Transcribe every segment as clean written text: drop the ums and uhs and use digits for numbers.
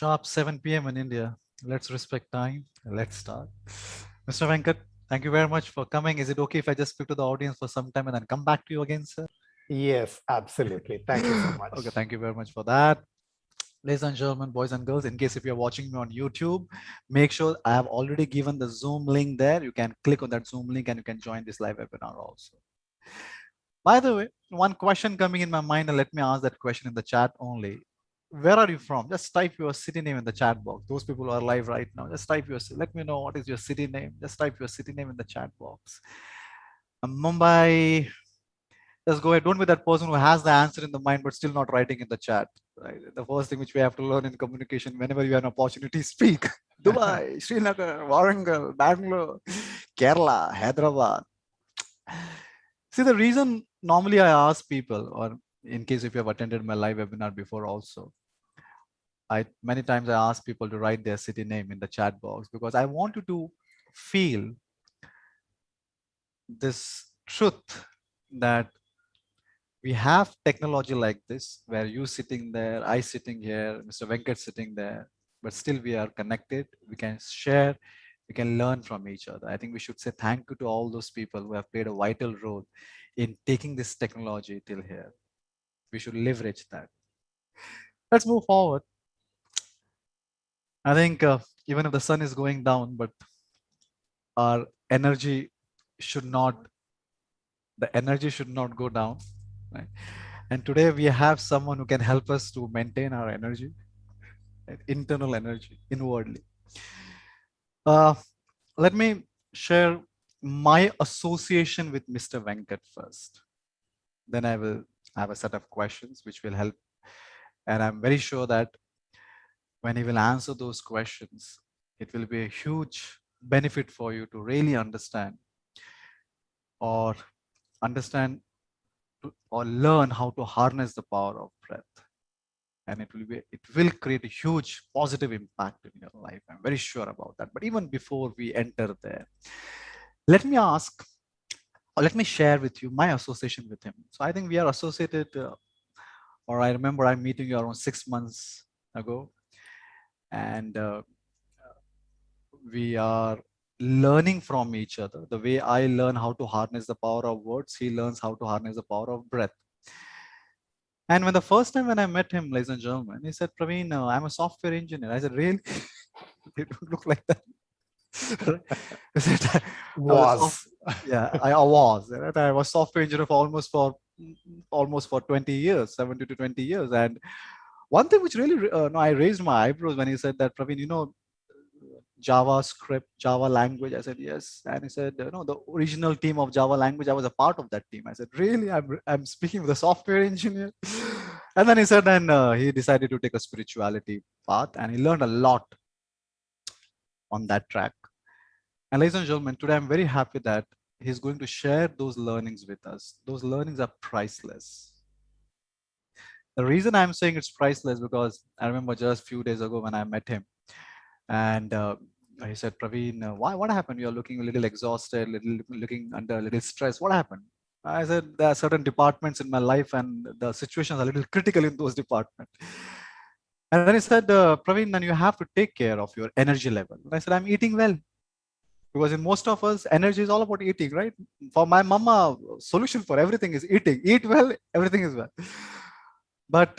Sharp 7 p.m. in India. Let's respect time. Let's start. Mr. Venkat, thank you very much for coming. Is it okay if I just speak to the audience for some time and then come back to you again, sir? Yes, absolutely. Thank you so Okay, much. thank you very much for that. Ladies and gentlemen, boys and girls, in case if you're watching me on YouTube, make sure I have already given the Zoom link there. You can click on that Zoom link and you can join this live webinar also. By the way, one question coming in my mind, and let me ask that question in the chat only. Where are you from? Just type your city name in the chat box. Those people who are live right now, just type your, let me know what is your city name. Just type your city name in the chat box. Mumbai, just go ahead. Don't be that person who has the answer in the mind, but still not writing in the chat. Right? The first thing which we have to learn in communication, whenever you have an opportunity, speak. Dubai, Srinagar, Warangal, Bangalore, Kerala, Hyderabad. See, the reason normally I ask people, or in case if you have attended my live webinar before also, I many times I ask people to write their city name in the chat box because I want you to feel this truth that we have technology like this, where you sitting there, I sitting here, Mr. Venkat sitting there, but still we are connected. We can share, we can learn from each other. I think we should say thank you to all those people who have played a vital role in taking this technology till here. We should leverage that. Let's move forward. I think even if the sun is going down, but our energy should not, the energy should not go down. Right? And today we have someone who can help us to maintain our energy, right? Internal energy, inwardly. Uh, Let me share my association with Mr. Venkat first. Then I will have a set of questions which will help. And I'm very sure that when he will answer those questions, it will be a huge benefit for you to really understand or understand or learn how to harness the power of breath. And it will create a huge positive impact in your life. I'm very sure about that. But even before we enter there, let me ask, or let me share with you my association with him. So I think we are associated, or I remember I'm meeting you around 6 months ago, and we are learning from each other. The way I learn how to harness the power of words, he learns how to harness the power of breath. And when the first time when I met him, ladies and gentlemen, he said, Praveen, I'm a software engineer. I said, really? You don't look like that. I said, I was a Was. yeah, I was. Right? I was software engineer for almost for 20 years, 70 to 20 years. And one thing which really, no, I raised my eyebrows when he said that, Praveen, JavaScript, Java language. I said, yes. And he said, no, the original team of Java language, I was a part of that team. I said, really? I'm speaking with a software engineer. And then he said, then he decided to take a spirituality path and he learned a lot on that track. And ladies and gentlemen, today I'm very happy that he's going to share those learnings with us. Those learnings are priceless. The reason I'm saying it's priceless because I remember just a few days ago when I met him, and he said, Praveen, why? What happened? You're looking a little exhausted, looking under a little stress. What happened? I said, there are certain departments in my life, and the situations are a little critical in those departments. And then he said, Praveen, then you have to take care of your energy level. And I said, I'm eating well. Because in most of us, energy is all about eating, right? For my mama, solution for everything is eating. Eat well, everything is well. But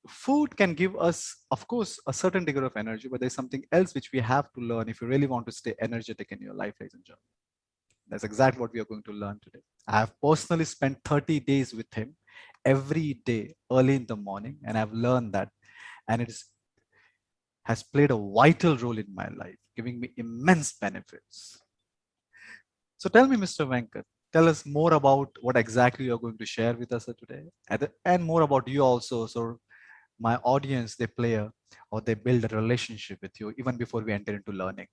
food can give us, of course, a certain degree of energy, but there's something else which we have to learn if you really want to stay energetic in your life, ladies and gentlemen. That's exactly what we are going to learn today. I have personally spent 30 days with him every day, early in the morning, and I've learned that. And has played a vital role in my life, giving me immense benefits. So tell me, Mr. Venkat, tell us more about what exactly you're going to share with us today, and more about you also. So my audience, they play or they build a relationship with you even before we enter into learning.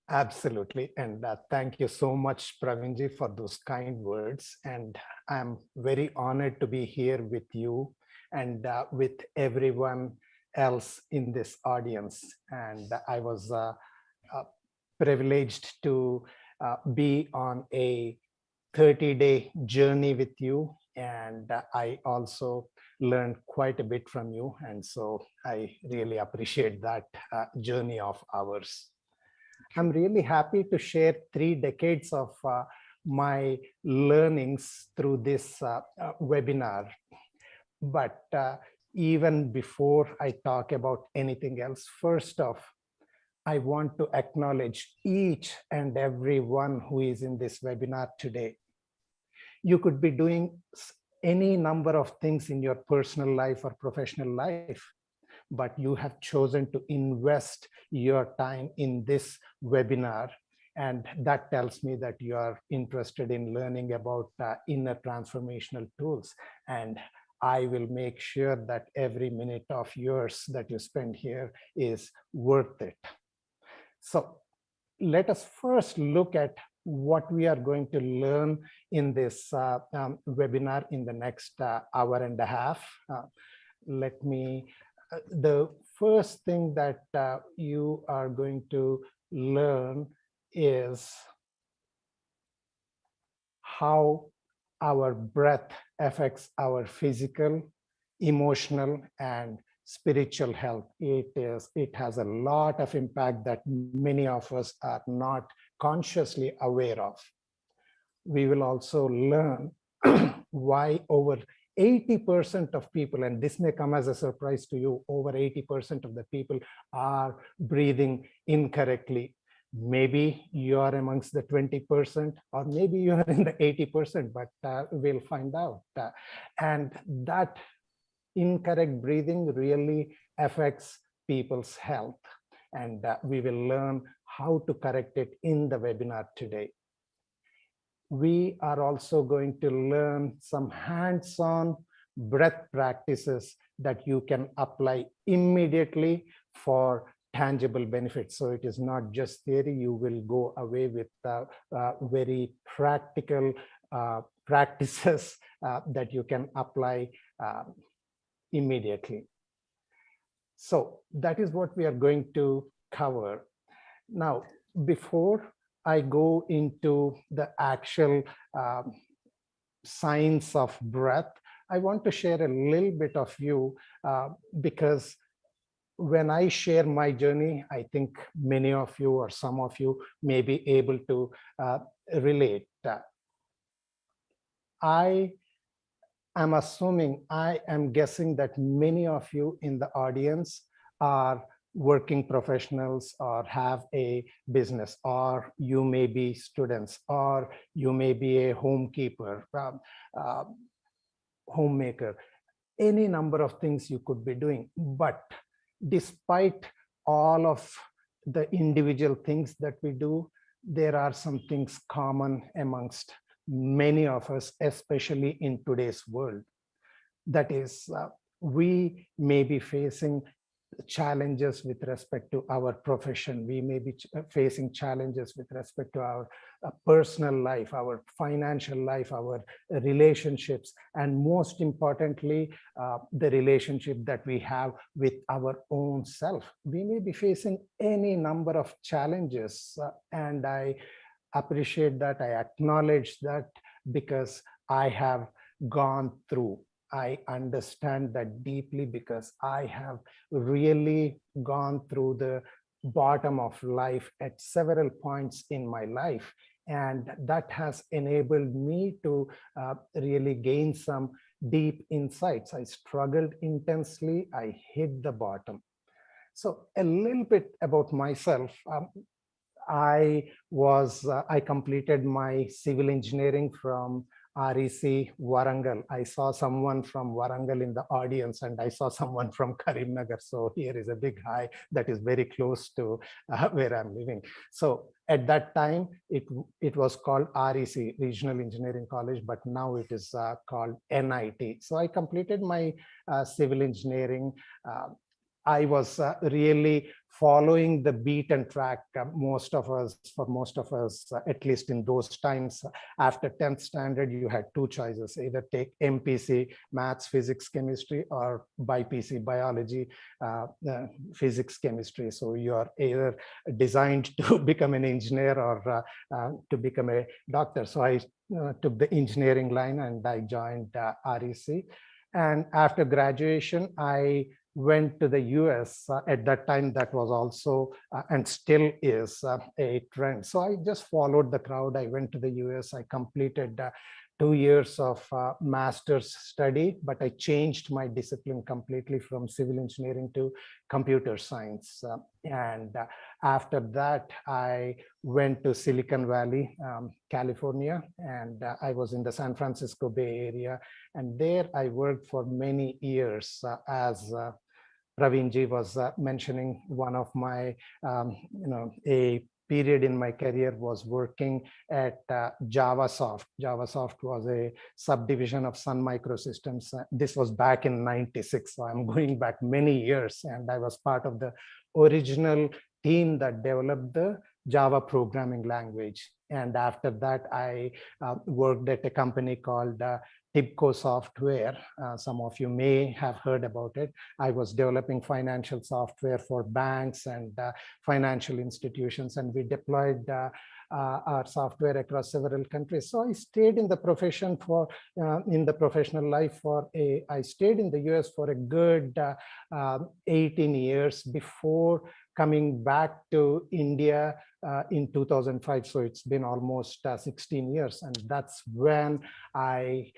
Absolutely. And thank you so much, Pravinji, for those kind words. And I'm very honored to be here with you and with everyone else in this audience. And I was uh, privileged to be on a 30-day journey with you. And I also learned quite a bit from you. And so I really appreciate that journey of ours. I'm really happy to share 3 decades of my learnings through this webinar. But even before I talk about anything else, first off, I want to acknowledge each and every one who is in this webinar today. You could be doing any number of things in your personal life or professional life, but you have chosen to invest your time in this webinar. And that tells me that you are interested in learning about inner transformational tools. And I will make sure that every minute of yours that you spend here is worth it. So let us first look at what we are going to learn in this webinar in the next hour and a half. The first thing that you are going to learn is how our breath affects our physical, emotional, and spiritual health. It has a lot of impact that many of us are not consciously aware of. We will also learn why over 80% of people, and this may come as a surprise to you, over 80% of the people are breathing incorrectly. Maybe you are amongst the 20%, or maybe you are in the 80%, but we'll find out. And that incorrect breathing really affects people's health. And we will learn how to correct it in the webinar today. We are also going to learn some hands-on breath practices that you can apply immediately for tangible benefits. So it is not just theory. You will go away with very practical practices that you can apply immediately. So that is what we are going to cover. Now, before I go into the actual science of breath, I want to share a little bit of you because when I share my journey, I think many of you or some of you may be able to relate. I am assuming, I am guessing that many of you in the audience are working professionals or have a business, or you may be students, or you may be a homekeeper, homemaker, any number of things you could be doing. But despite all of the individual things that we do, there are some things common amongst many of us, especially in today's world. That is, we may be facing challenges with respect to our profession. We may be facing challenges with respect to our personal life, our financial life, our relationships, and most importantly, the relationship that we have with our own self. We may be facing any number of challenges, and I appreciate that. I acknowledge that because I have gone through. I understand that deeply because I have really gone through the bottom of life at several points in my life. And that has enabled me to really gain some deep insights. I struggled intensely. I hit the bottom. So a little bit about myself. I completed my civil engineering from REC Warangal. I saw someone from Warangal in the audience, and I saw someone from Karimnagar. So here is a big hi that is very close to where I'm living. So at that time, it was called REC, Regional Engineering College, but now it is called NIT. So I completed my civil engineering. I was really following the beaten track. For most of us, at least in those times, after 10th standard, you had two choices: either take MPC, maths, physics, chemistry, or BPC, biology, physics, chemistry. So you are either designed to become an engineer or to become a doctor. So I took the engineering line and I joined REC. And after graduation, I went to the US. At that time, that was also and still is a trend. So I just followed the crowd. I went to the US. I completed 2 years of master's study, but I changed my discipline completely from civil engineering to computer science. And after that, I went to Silicon Valley, California, and I was in the San Francisco Bay Area. And there I worked for many years as Praveenji was mentioning. One of my, a period in my career was working at JavaSoft. JavaSoft was a subdivision of Sun Microsystems. This was back in '96, so I'm going back many years, and I was part of the original team that developed the Java programming language. And after that, I worked at a company called Tibco Software. Some of you may have heard about it. I was developing financial software for banks and financial institutions, and we deployed our software across several countries. So I stayed in the profession in the professional life I stayed in the US for a good 18 years before coming back to India in 2005. So it's been almost 16 years. And that's when I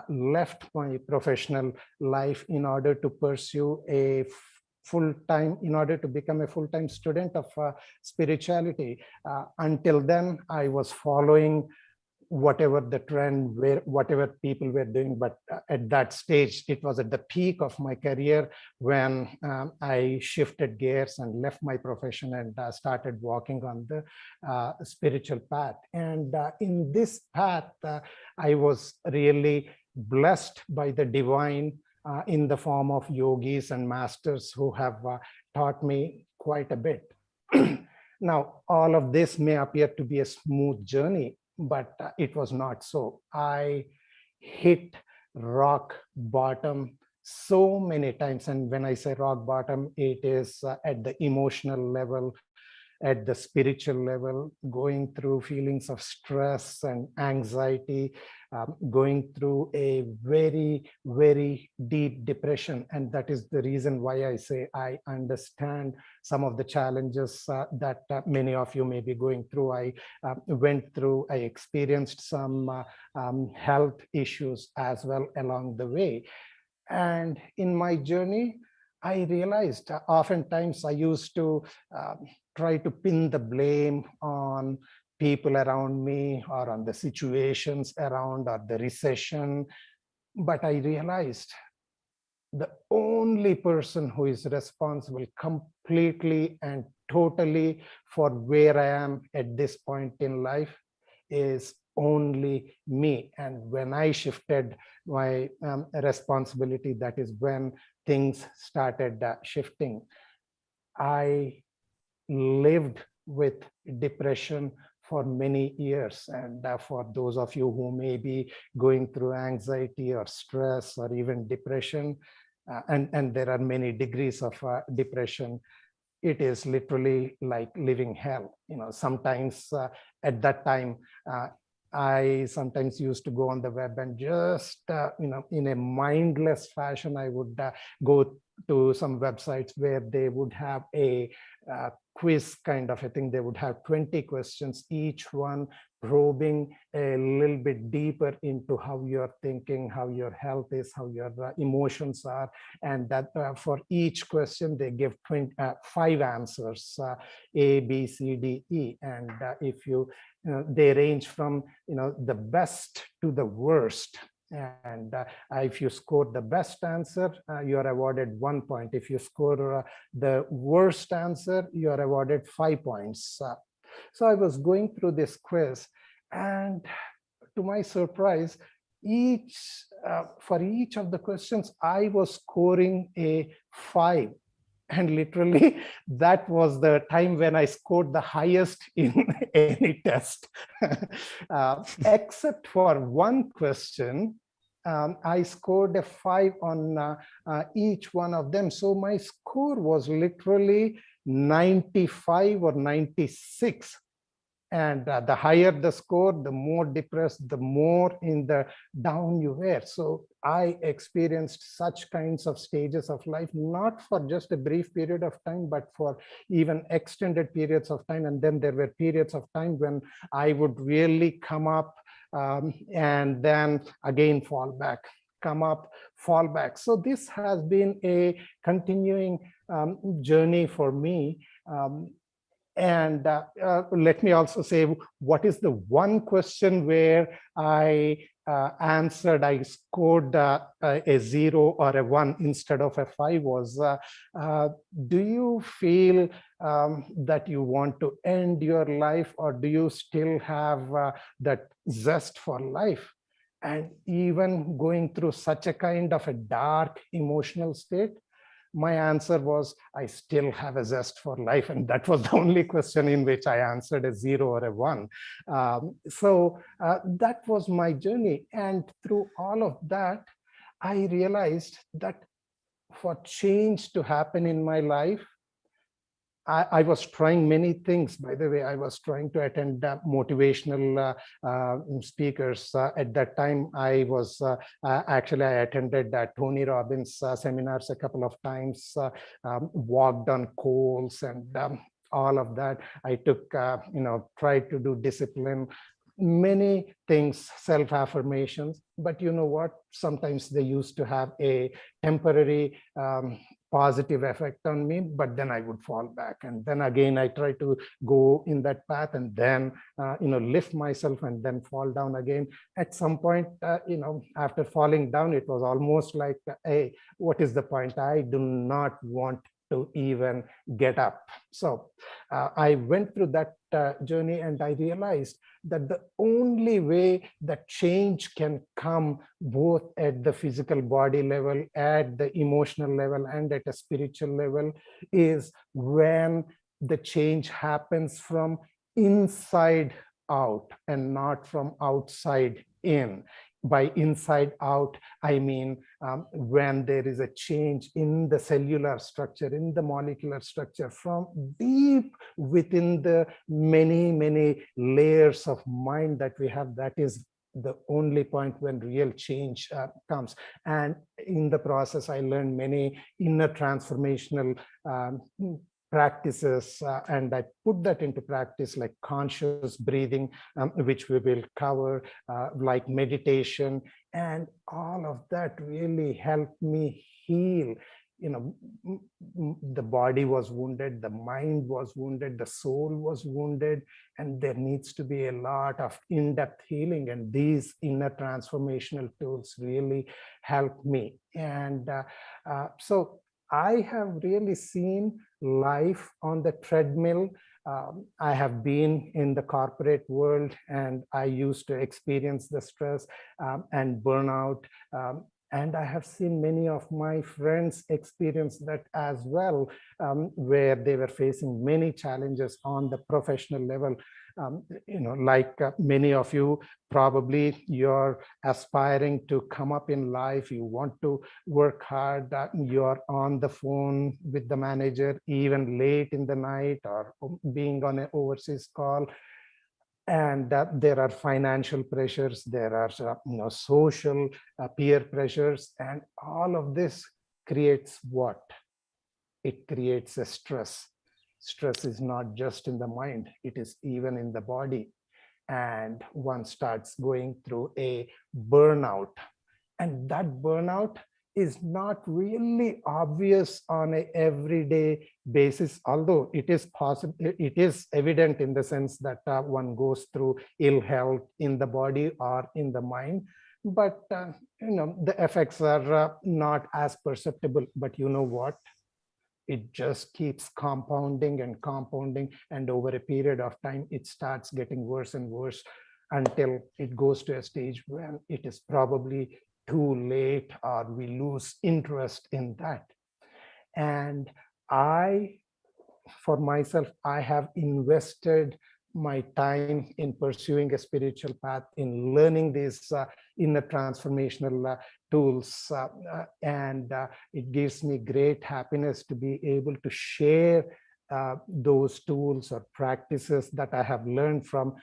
left my professional life in order to pursue a in order to become a full-time student of spirituality. Until then, I was following whatever the trend, whatever people were doing. But at that stage, it was at the peak of my career when I shifted gears and left my profession and started walking on the spiritual path. And in this path, I was really blessed by the divine in the form of yogis and masters who have taught me quite a bit. Now, all of this may appear to be a smooth journey, but it was not so. I hit rock bottom so many times. And when I say rock bottom, it is at the emotional level, at the spiritual level, going through feelings of stress and anxiety, going through a very, very deep depression. And that is the reason why I say I understand some of the challenges that many of you may be going through. I experienced some health issues as well along the way. And in my journey, I realized oftentimes I used to try to pin the blame on people around me or on the situations around or the recession. But I realized the only person who is responsible completely and totally for where I am at this point in life is only me. And when I shifted my responsibility, that is when things started shifting. I lived with depression for many years. And for those of you who may be going through anxiety or stress or even depression, and there are many degrees of depression, it is literally like living hell. Sometimes at that time, I sometimes used to go on the web and just, in a mindless fashion, I would go to some websites where they would have a quiz kind of a thing. They would have 20 questions, each one probing a little bit deeper into how you're thinking, how your health is, how your emotions are. And that for each question, they give 5 answers, A, B, C, D, E. And if they range from the best to the worst. And if you score the best answer, you are awarded 1 point. If you score the worst answer, you are awarded 5 points. So I was going through this quiz, and to my surprise, for each of the questions, I was scoring a 5. And literally, that was the time when I scored the highest in any test. Except for one question, I scored a 5 on each one of them. So my score was literally 95 or 96. And the higher the score, the more depressed, the more in the down you were. So I experienced such kinds of stages of life, not for just a brief period of time, but for even extended periods of time. And then there were periods of time when I would really come up and then again fall back, come up, fall back. So this has been a continuing journey for me. And let me also say, what is the one question where I answered, I scored a 0 or a 1 instead of a 5 was, do you feel that you want to end your life, or do you still have that zest for life? And even going through such a kind of a dark emotional state, my answer was, I still have a zest for life. And that was the only question in which I answered a 0 or a 1. So that was my journey. And through all of that, I realized that for change to happen in my life, I was trying many things. By the way, I was trying to attend motivational speakers. At that time, I was actually, I attended Tony Robbins seminars a couple of times, walked on coals and all of that. I took, tried to do discipline, many things, self-affirmations. But you know what? Sometimes they used to have a temporary positive effect on me, but then I would fall back. And then again, I try to go in that path and then, lift myself and then fall down again. At some point, after falling down, it was almost like, hey, what is the point? I do not want to even get up. So I went through that journey, and I realized that the only way that change can come, both at the physical body level, at the emotional level, and at a spiritual level, is when the change happens from inside out and not from outside in. By inside out, I mean when there is a change in the cellular structure, in the molecular structure, from deep within the many, many layers of mind that we have. That is the only point when real change comes. And in the process, I learned many inner transformational practices, and I put that into practice, like conscious breathing, which we will cover, like meditation, and all of that really helped me heal. The body was wounded, the mind was wounded, the soul was wounded, and there needs to be a lot of in-depth healing. And these inner transformational tools really helped me. And so I have really seen life on the treadmill. I have been in the corporate world, and I used to experience the stress and burnout. And I have seen many of my friends experience that as well, where they were facing many challenges on the professional level. Like many of you, probably you're aspiring to come up in life, you want to work hard, you're on the phone with the manager even late in the night, or being on an overseas call. And there are financial pressures, there are social peer pressures, and all of this creates what? It creates a stress. Stress is not just in the mind, it is even in the body. And one starts going through a burnout. And that burnout is not really obvious on an everyday basis, although it is possible, it is evident in the sense that one goes through ill health in the body or in the mind. But the effects are not as perceptible. But you know what? It just keeps compounding and compounding, and over a period of time, it starts getting worse and worse until it goes to a stage when it is probably too late, or we lose interest in that. And For myself, I have invested my time in pursuing a spiritual path, in learning these inner transformational tools. And it gives me great happiness to be able to share those tools or practices that I have learned from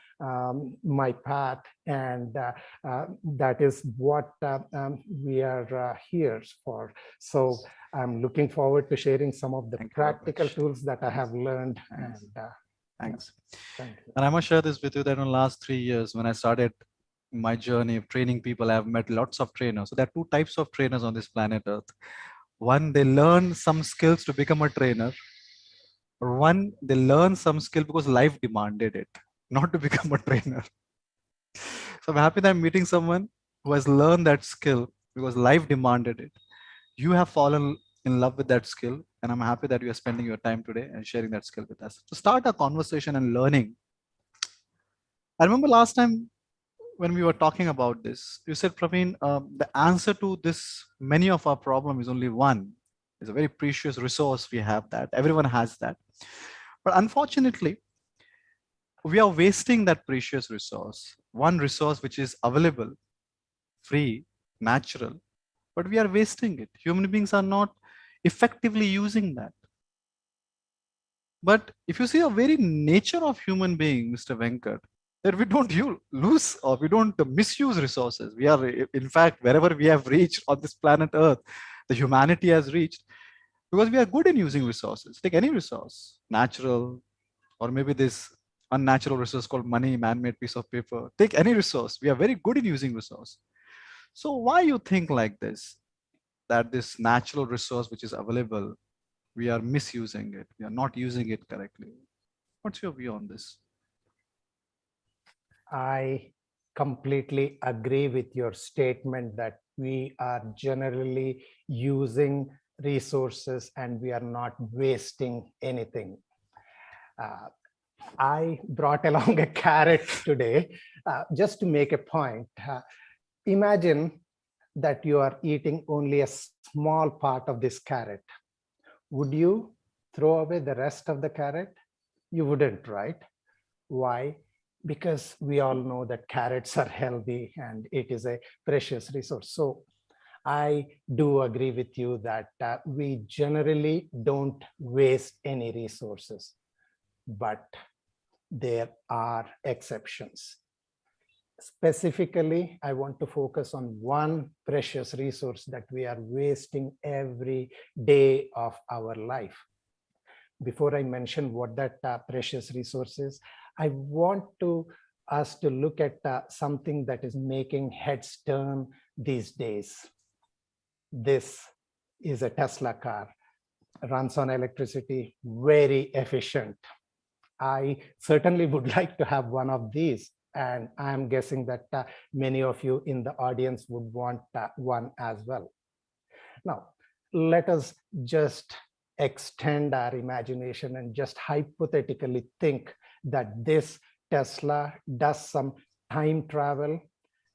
my path. And that is what we are here for. So I'm looking forward to sharing some of the Thank you very practical much. tools that I have learned. Thanks. And Thanks. thank you. And I must share this with you that in the last 3 years, when I started my journey of training people, I've met lots of trainers. So there are two types of trainers on this planet Earth. One, they learn some skills to become a trainer. Or one, they learn some skill because life demanded it, not to become a trainer. So I'm happy that I'm meeting someone who has learned that skill because life demanded it. You have fallen in love with that skill, and I'm happy that you are spending your time today and sharing that skill with us. To start a conversation and learning, I remember last time when we were talking about this, you said, Praveen, the answer to this, many of our problem is only one. It's a very precious resource. We have that. Everyone has that. But unfortunately, we are wasting that precious resource. One resource which is available, free, natural, but we are wasting it. Human beings are not effectively using that. But if you see a very nature of human being, Mr. Venkat, that we don't lose or we don't misuse resources. We are, in fact, wherever we have reached on this planet Earth, the humanity has reached because we are good in using resources. Take any resource, natural, or maybe this unnatural resource called money, man-made piece of paper. Take any resource. We are very good in using resource. So why you think like this? That this natural resource which is available, we are misusing it. We are not using it correctly. What's your view on this? I completely agree with your statement that we are generally using resources and we are not wasting anything. I brought along a carrot today just to make a point. Imagine that you are eating only a small part of this carrot. Would you throw away the rest of the carrot? You wouldn't, right? Why? Because we all know that carrots are healthy and it is a precious resource. So I do agree with you that we generally don't waste any resources, but there are exceptions. Specifically, I want to focus on one precious resource that we are wasting every day of our life. Before I mention what that precious resource is, I want us to look at something that is making heads turn these days. This is a Tesla car, runs on electricity, very efficient. I certainly would like to have one of these. And I'm guessing that many of you in the audience would want one as well. Now, let us just extend our imagination and just hypothetically think that this Tesla does some time travel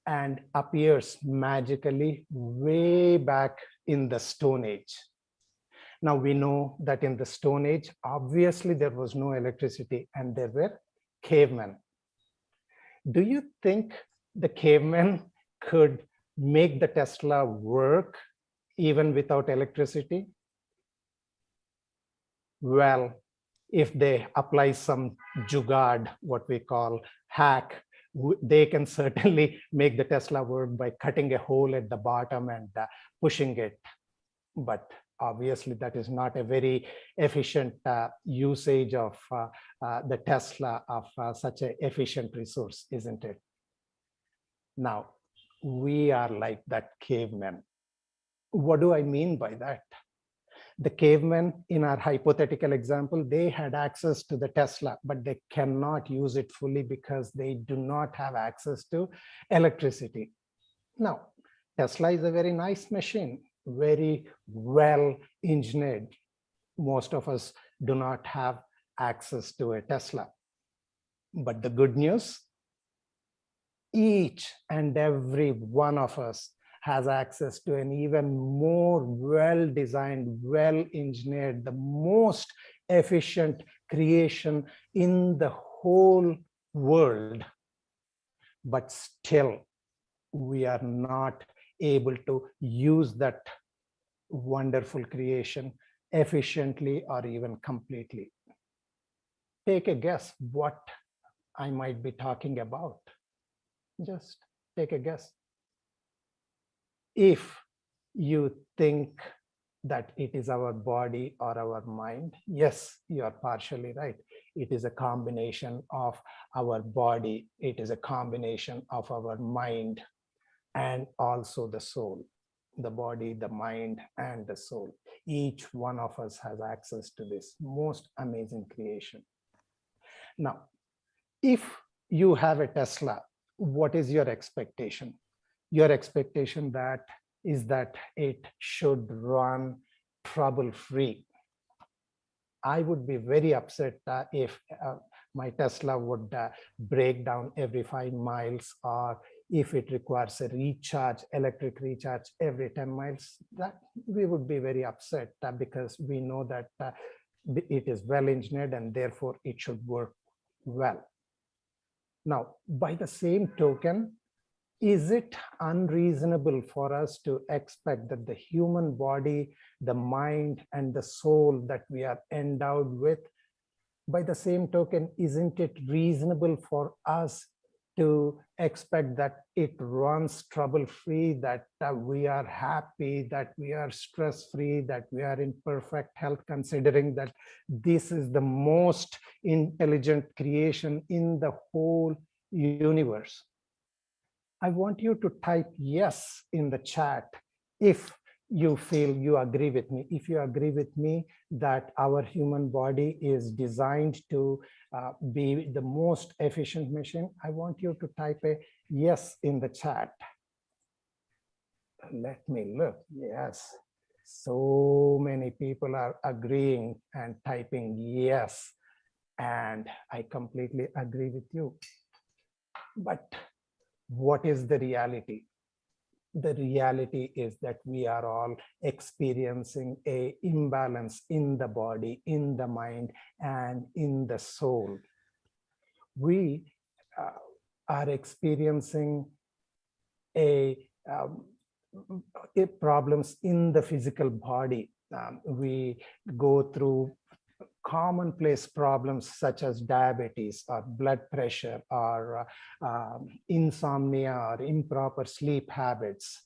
and appears magically way back in the Stone Age. Now we know that in the Stone Age, obviously there was no electricity and there were cavemen. Do you think the cavemen could make the Tesla work even without electricity? Well, if they apply some jugaad, what we call hack, they can certainly make the Tesla work by cutting a hole at the bottom and pushing it. But obviously, that is not a very efficient usage of the Tesla of such an efficient resource, isn't it? Now, we are like that cavemen. What do I mean by that? The cavemen in our hypothetical example, they had access to the Tesla, but they cannot use it fully because they do not have access to electricity. Now, Tesla is a very nice machine, very well engineered. Most of us do not have access to a Tesla. But the good news, each and every one of us has access to an even more well-designed, well-engineered, the most efficient creation in the whole world. But still, we are not able to use that wonderful creation efficiently or even completely. Take a guess what I might be talking about. Just take a guess. If you think that it is our body or our mind, yes, you are partially right. It is a combination of our body, it is a combination of our mind, and also the soul. The body, the mind, and the soul. Each one of us has access to this most amazing creation. Now, if you have a Tesla, what is your expectation? Your expectation that is that it should run trouble-free. I would be very upset if my Tesla would break down every 5 miles, or if it requires a recharge, electric recharge every 10 miles. That we would be very upset because we know that it is well engineered and therefore it should work well. Now, by the same token, is it unreasonable for us to expect that the human body, the mind, and the soul that we are endowed with, by the same token, isn't it reasonable for us to expect that it runs trouble-free, that we are happy, that we are stress-free, that we are in perfect health, considering that this is the most intelligent creation in the whole universe? I want you to type yes in the chat if you feel you agree with me. If you agree with me that our human body is designed to be the most efficient machine, I want you to type a yes in the chat. Let me look. Yes. So many people are agreeing and typing yes. And I completely agree with you. But what is the reality? The reality is that we are all experiencing an imbalance in the body, in the mind, and in the soul. We are experiencing problems in the physical body. We go through commonplace problems such as diabetes or blood pressure or insomnia or improper sleep habits.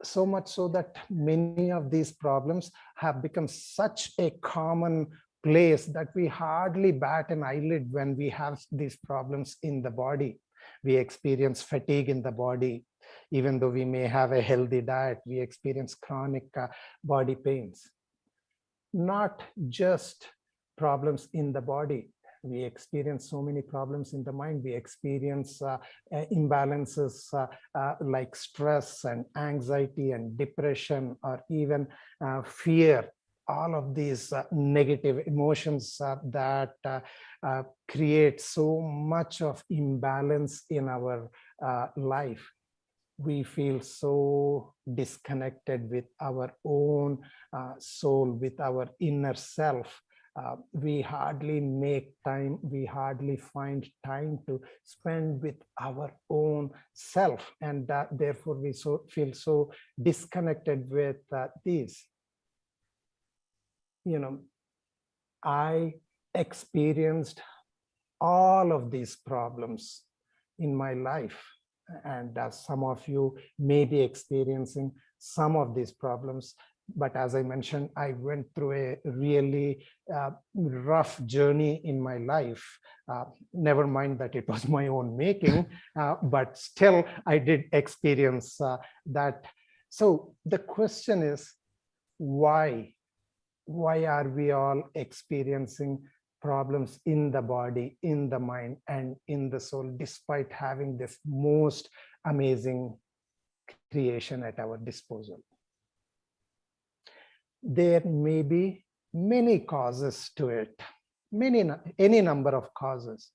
So much so that many of these problems have become such a common place that we hardly bat an eyelid when we have these problems in the body. We experience fatigue in the body. Even though we may have a healthy diet, we experience chronic body pains. Not just problems in the body. We experience so many problems in the mind. We experience imbalances like stress and anxiety and depression, or even fear. All of these negative emotions that create so much of imbalance in our life. We feel so disconnected with our own soul, with our inner self. We hardly make time, we hardly find time to spend with our own self. And therefore we feel so disconnected with these. You know, I experienced all of these problems in my life. And some of you may be experiencing some of these problems. But as I mentioned, I went through a really rough journey in my life. Never mind that it was my own making, but still I did experience that. So the question is, why? Why are we all experiencing problems in the body, in the mind, and in the soul, despite having this most amazing creation at our disposal? There may be many causes to it, any number of causes,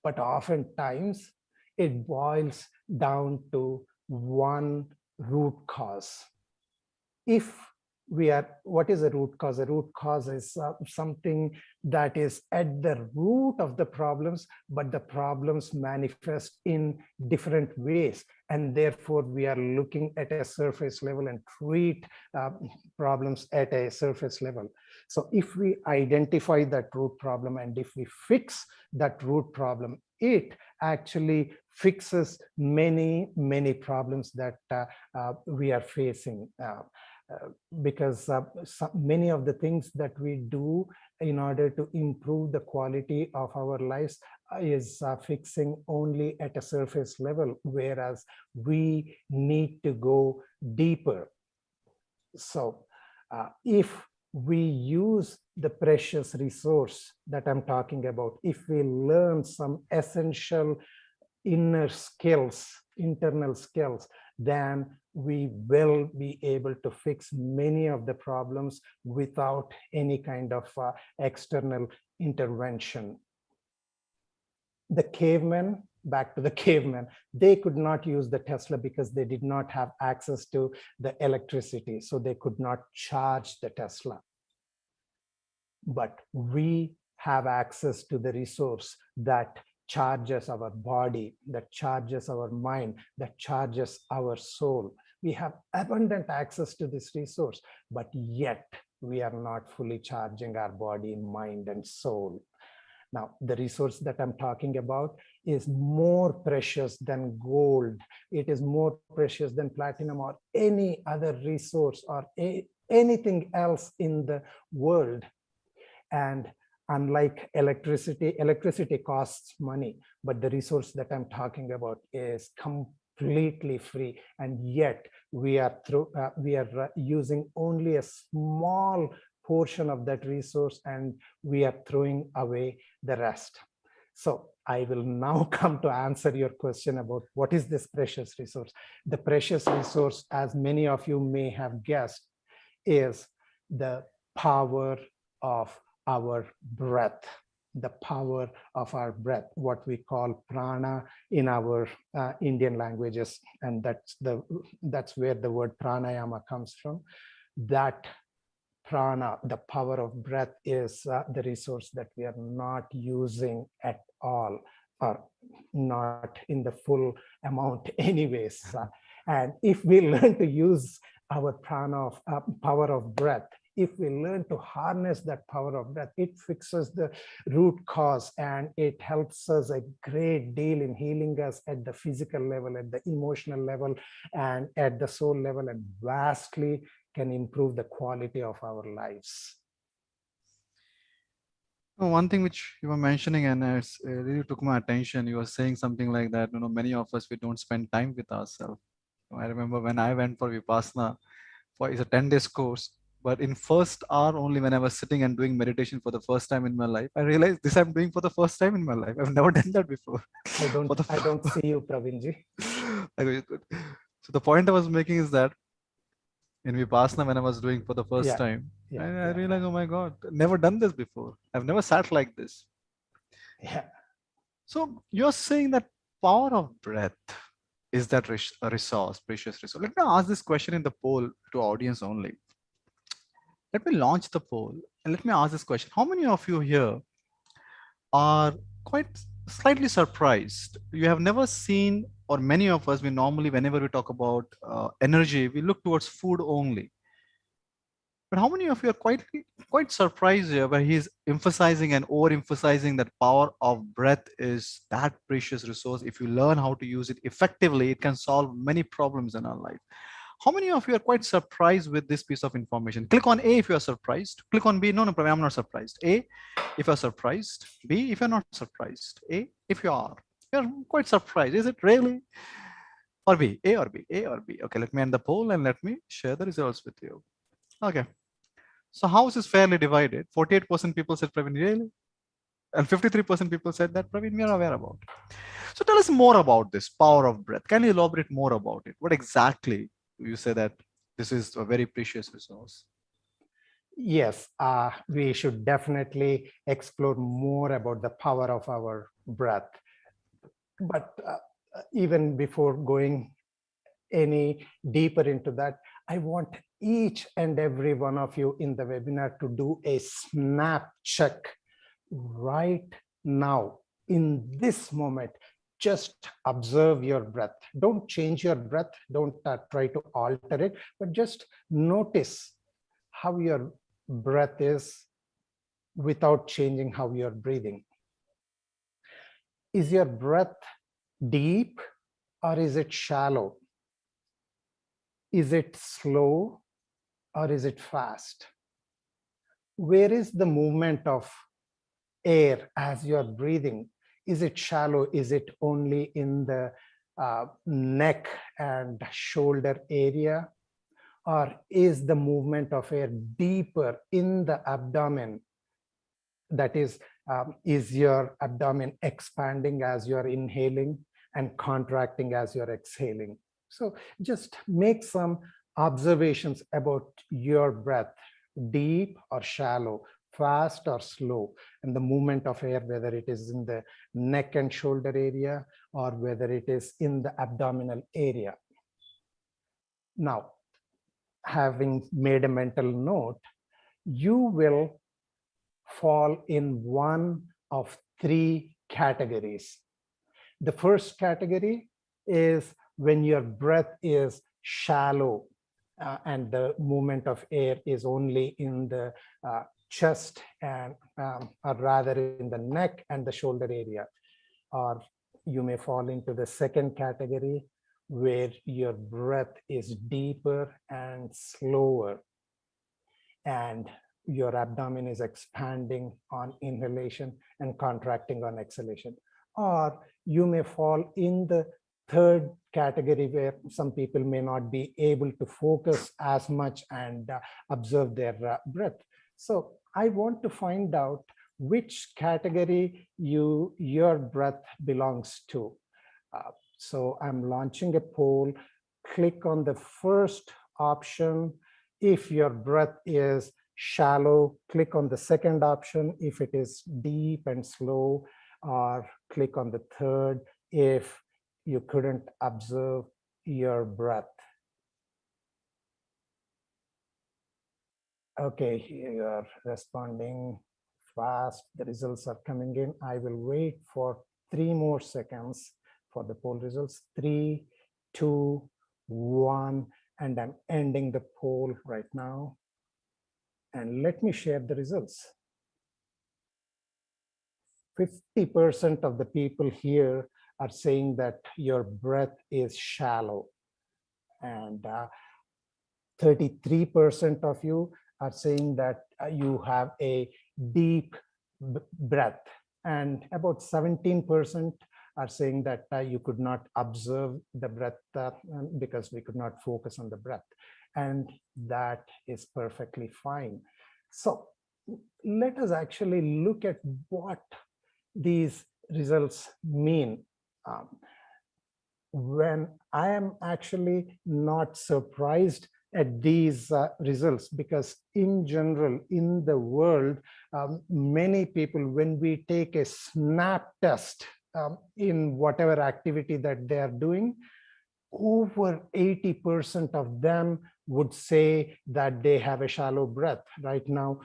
but oftentimes it boils down to one root cause. If we are, what is a root cause? A root cause is something that is at the root of the problems, but the problems manifest in different ways. And therefore, we are looking at a surface level and treat problems at a surface level. So if we identify that root problem and if we fix that root problem, it actually fixes many, many problems that we are facing. Because many of the things that we do in order to improve the quality of our lives is fixing only at a surface level, whereas we need to go deeper. So if we use the precious resource that I'm talking about, if we learn some essential inner skills, internal skills, then we will be able to fix many of the problems without any kind of external intervention. The cavemen, back to the cavemen, they could not use the Tesla because they did not have access to the electricity, so they could not charge the Tesla. But we have access to the resource that charges our body, that charges our mind, that charges our soul. We have abundant access to this resource, but yet we are not fully charging our body, mind, and soul. Now, the resource that I'm talking about is more precious than gold. It is more precious than platinum or any other resource or anything else in the world. And unlike electricity, electricity costs money, but the resource that I'm talking about is completely free. And yet we are using only a small portion of that resource, and we are throwing away the rest. So I will now come to answer your question about what is this precious resource. The precious resource, as many of you may have guessed, is the power of our breath, the power of our breath, what we call prana in our Indian languages. And that's where the word pranayama comes from. That prana, the power of breath, is the resource that we are not using at all, or not in the full amount anyways. And if we learn to use our prana of power of breath, if we learn to harness that power of breath, it fixes the root cause, and it helps us a great deal in healing us at the physical level, at the emotional level, and at the soul level, and vastly can improve the quality of our lives. One thing which you were mentioning, and it really took my attention, you were saying something like that, many of us, we don't spend time with ourselves. I remember when I went for Vipassana, it's a 10 days course, but in first hour only, when I was sitting and doing meditation for the first time in my life, I realized this I'm doing for the first time in my life. I've never done that before. I don't see you, Pravinji. So the point I was making is that in Vipassana, when I was doing for the first time, I realized, oh my God, never done this before. I've never sat like this. Yeah. So you're saying that power of breath is that a resource, precious resource. Let me ask this question in the poll to audience only. Let me launch the poll and let me ask this question. How many of you here are quite slightly surprised? You have never seen, or many of us, we normally, whenever we talk about energy, we look towards food only. But how many of you are quite surprised here where he's emphasizing and overemphasizing that power of breath is that precious resource? If you learn how to use it effectively, it can solve many problems in our life. How many of you are quite surprised with this piece of information? Click on A if you are surprised. Click on B. No, I'm not surprised. A, if you're surprised. B, if you're not surprised. A, if you are. You're quite surprised. Is it really? Or B, A or B, A or B. Okay, let me end the poll and let me share the results with you. Okay. So house is fairly divided. 48% people said Praveen, really? And 53% people said that Praveen, we are aware about. So tell us more about this power of breath. Can you elaborate more about it? What exactly you say that this is a very precious resource? Yes, we should definitely explore more about the power of our breath. But even before going any deeper into that, I want each and every one of you in the webinar to do a snap check right now, in this moment. Just observe your breath. Don't change your breath. Don't try to alter it, but just notice how your breath is without changing how you're breathing. Is your breath deep or is it shallow? Is it slow or is it fast? Where is the movement of air as you're breathing? Is it shallow? Is it only in the neck and shoulder area? Or is the movement of air deeper in the abdomen? That is your abdomen expanding as you're inhaling and contracting as you're exhaling? So just make some observations about your breath, deep or shallow, fast or slow, and the movement of air, whether it is in the neck and shoulder area or whether it is in the abdominal area. Now, having made a mental note, you will fall in one of three categories. The first category is when your breath is shallow and the movement of air is only in the chest and or rather in the neck and the shoulder area. Or you may fall into the second category where your breath is deeper and slower and your abdomen is expanding on inhalation and contracting on exhalation. Or you may fall in the third category where some people may not be able to focus as much and observe their breath. So I want to find out which category your breath belongs to. So I'm launching a poll. Click on the first option if your breath is shallow. Click on the second option if it is deep and slow, or click on the third if you couldn't observe your breath. Okay, you are responding fast. The results are coming in. I will wait for 3 more seconds for the poll results. 3, 2, 1, and I'm ending the poll right now. And let me share the results. 50% of the people here are saying that your breath is shallow. And 33% of you are saying that you have a deep breath. And about 17% are saying that you could not observe the breath because we could not focus on the breath. And that is perfectly fine. So let us actually look at what these results mean. When I am actually not surprised at these results, because in general, in the world, many people, when we take a snap test in whatever activity that they are doing, over 80% of them would say that they have a shallow breath. Right now,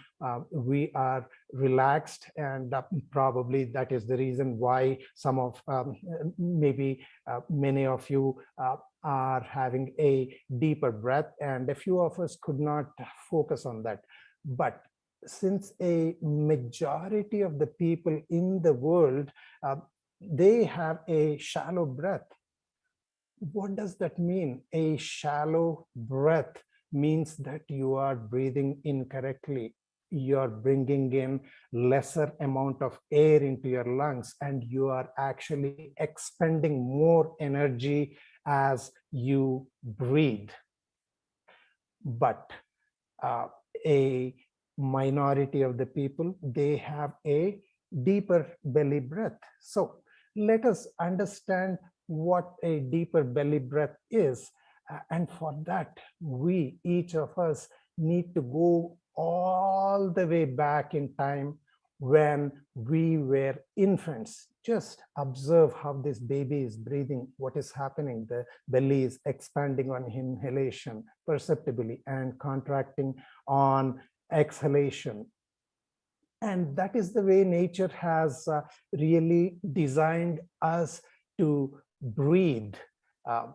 we are relaxed, and probably that is the reason why some of, maybe many of you are having a deeper breath, and a few of us could not focus on that. But since a majority of the people in the world, they have a shallow breath. What does that mean? A shallow breath means that you are breathing incorrectly. You're bringing in lesser amount of air into your lungs, and you are actually expending more energy as you breathe. But a minority of the people, they have a deeper belly breath. So let us understand what a deeper belly breath is. And for that, each of us need to go all the way back in time, when we were infants. Just observe how this baby is breathing, what is happening. The belly is expanding on inhalation perceptibly and contracting on exhalation. And that is the way nature has really designed us to breathe. Uh,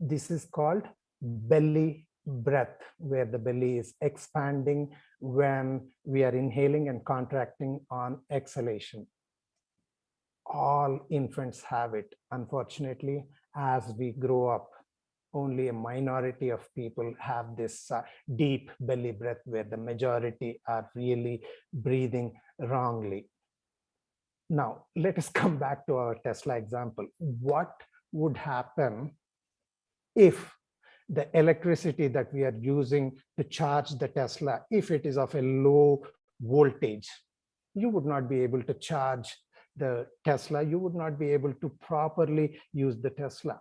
this is called belly breath, where the belly is expanding when we are inhaling and contracting on exhalation. All infants have it. Unfortunately, as we grow up, only a minority of people have this deep belly breath, where the majority are really breathing wrongly. Now, let us come back to our Tesla example. What would happen if the electricity that we are using to charge the Tesla, if it is of a low voltage? You would not be able to charge the Tesla. You would not be able to properly use the Tesla.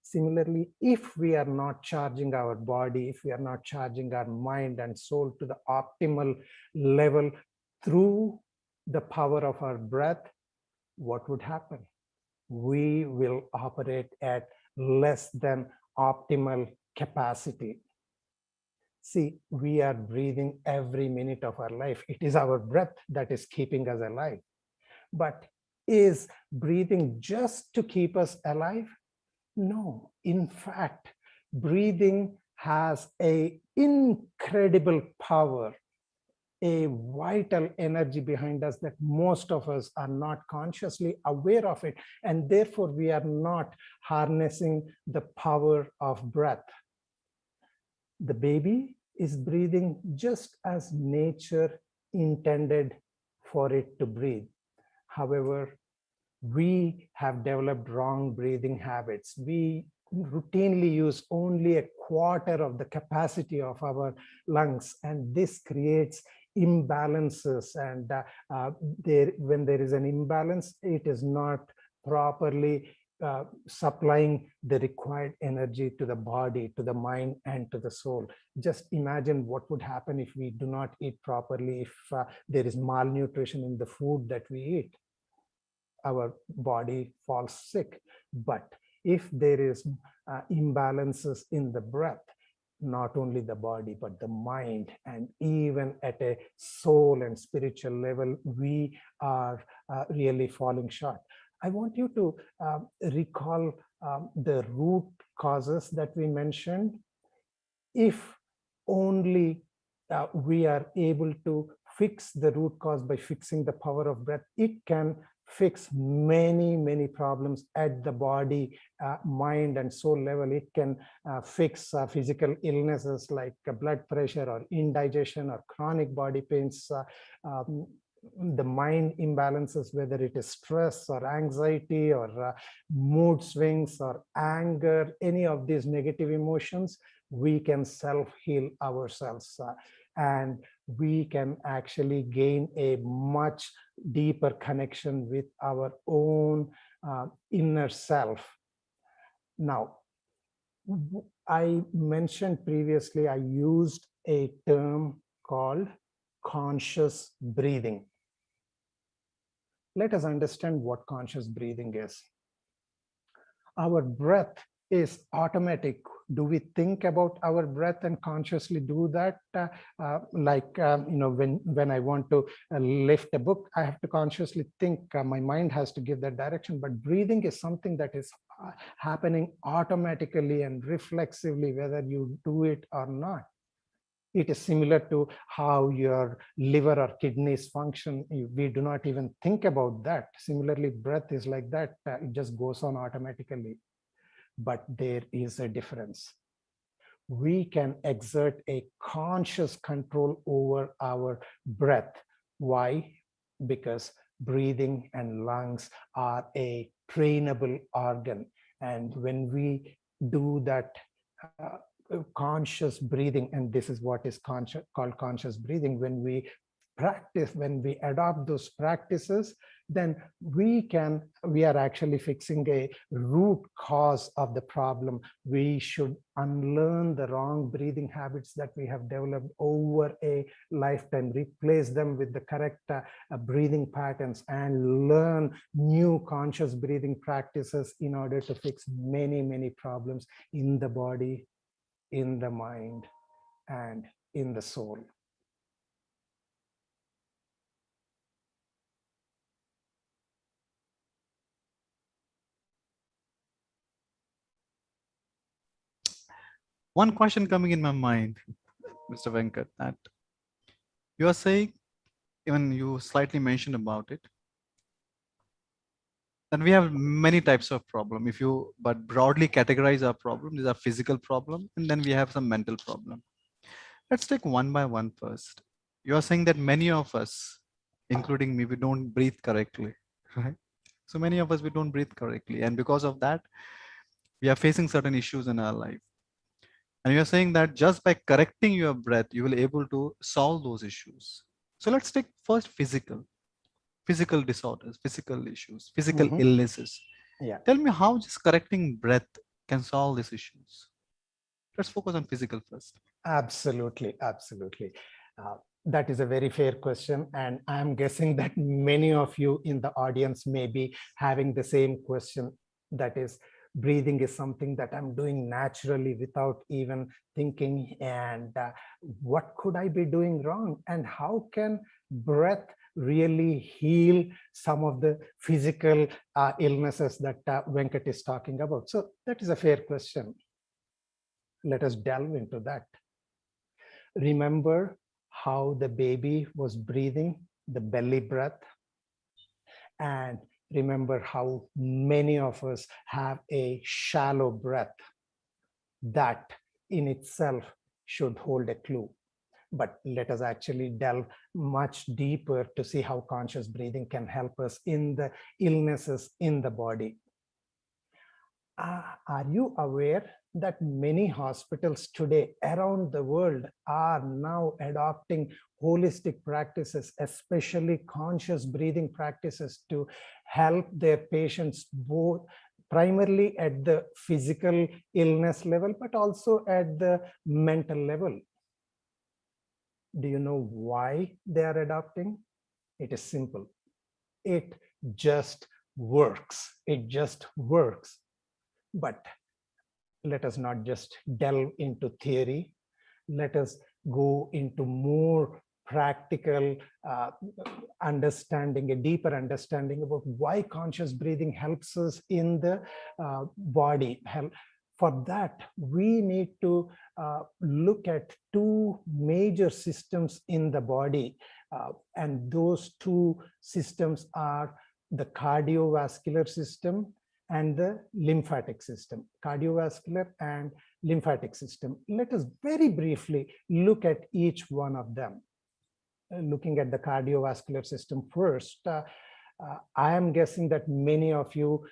Similarly, if we are not charging our body, if we are not charging our mind and soul to the optimal level through the power of our breath, what would happen? We will operate at less than optimal capacity. See, we are breathing every minute of our life. It is our breath that is keeping us alive. But is breathing just to keep us alive? No. In fact, breathing has an incredible power, a vital energy behind us that most of us are not consciously aware of it. And therefore, we are not harnessing the power of breath. The baby is breathing just as nature intended for it to breathe. However, we have developed wrong breathing habits. We routinely use only a quarter of the capacity of our lungs, and this creates imbalances. And when there is an imbalance, it is not properly supplying the required energy to the body, to the mind, and to the soul. Just imagine what would happen if we do not eat properly, if there is malnutrition in the food that we eat. Our body falls sick. But if there is imbalances in the breath, not only the body, but the mind, and even at a soul and spiritual level, we are really falling short. I want you to recall the root causes that we mentioned. If only we are able to fix the root cause by fixing the power of breath, it can fix many, many problems at the body, mind, and soul level. It can fix physical illnesses like blood pressure or indigestion or chronic body pains, the mind imbalances, whether it is stress or anxiety or mood swings or anger, any of these negative emotions. We can self-heal ourselves, and we can actually gain a much deeper connection with our own inner self. Now, I mentioned previously, I used a term called conscious breathing. Let us understand what conscious breathing is. Our breath is automatic. Do we think about our breath and consciously do that? When I want to lift a book, I have to consciously think. My mind has to give that direction. But breathing is something that is happening automatically and reflexively, whether you do it or not. It is similar to how your liver or kidneys function. We do not even think about that. Similarly, breath is like that. It just goes on automatically. But there is a difference. We can exert a conscious control over our breath. Why? Because breathing and lungs are a trainable organ. And when we do that conscious breathing, and this is what is called conscious breathing, when we practice, when we adopt those practices, then we are actually fixing a root cause of the problem. We should unlearn the wrong breathing habits that we have developed over a lifetime, replace them with the correct breathing patterns, and learn new conscious breathing practices in order to fix many, many problems in the body, in the mind, and in the soul. One question coming in my mind, Mr. Venkat, that you are saying, even you slightly mentioned about it, that we have many types of problem. If you but broadly categorize our problem, these are physical problem, and then we have some mental problem. Let's take one by one first. You are saying that many of us, including me, we don't breathe correctly, right? So many of us, we don't breathe correctly. And because of that, we are facing certain issues in our life. And you're saying that just by correcting your breath, you will able to solve those issues. So let's take first physical disorders, physical issues, physical illnesses. Yeah. Tell me how just correcting breath can solve these issues. Let's focus on physical first. Absolutely, absolutely. That is a very fair question. And I'm guessing that many of you in the audience may be having the same question. That is, breathing is something that I'm doing naturally without even thinking. And what could I be doing wrong? And how can breath really heal some of the physical illnesses that Venkat is talking about? So that is a fair question. Let us delve into that. Remember how the baby was breathing, the belly breath, and remember how many of us have a shallow breath. That in itself should hold a clue. But let us actually delve much deeper to see how conscious breathing can help us in the illnesses in the body. Are you aware that many hospitals today around the world are now adopting holistic practices, especially conscious breathing practices, to help their patients both primarily at the physical illness level, but also at the mental level? Do you know why they are adopting? It is simple. It just works. It just works. But let us not just delve into theory. Let us go into more practical understanding, a deeper understanding about why conscious breathing helps us in the body. For that, we need to look at two major systems in the body. And those two systems are the cardiovascular system and the lymphatic system. Cardiovascular and lymphatic system. Let us very briefly look at each one of them. Looking at the cardiovascular system first, I am guessing that many of you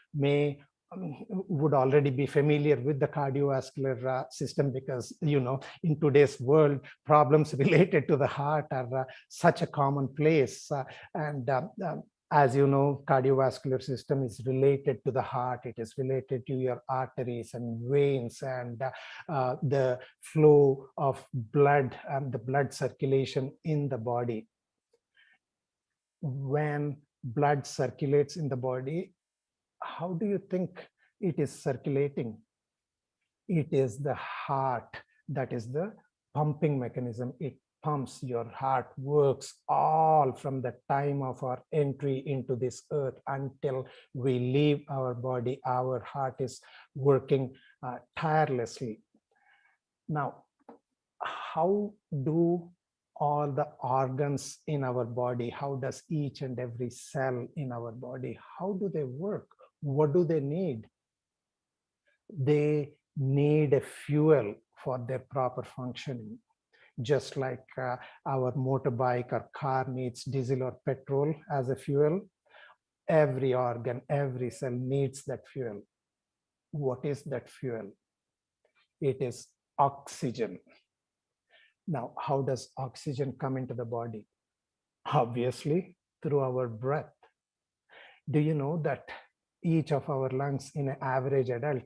would already be familiar with the cardiovascular system, because in today's world, problems related to the heart are such a commonplace. And as you know, cardiovascular system is related to the heart. It is related to your arteries and veins and the flow of blood and the blood circulation in the body. When blood circulates in the body, how do you think it is circulating? It is the heart that is the pumping mechanism. It pumps. Your heart works all from the time of our entry into this earth until we leave our body. Our heart is working tirelessly. Now, how do all the organs in our body, how does each and every cell in our body, how do they work? What do they need? They need a fuel for their proper functioning. Just like our motorbike or car needs diesel or petrol as a fuel, every organ, every cell needs that fuel. What is that fuel? It is oxygen. Now, how does oxygen come into the body? Obviously, through our breath. Do you know that each of our lungs in an average adult,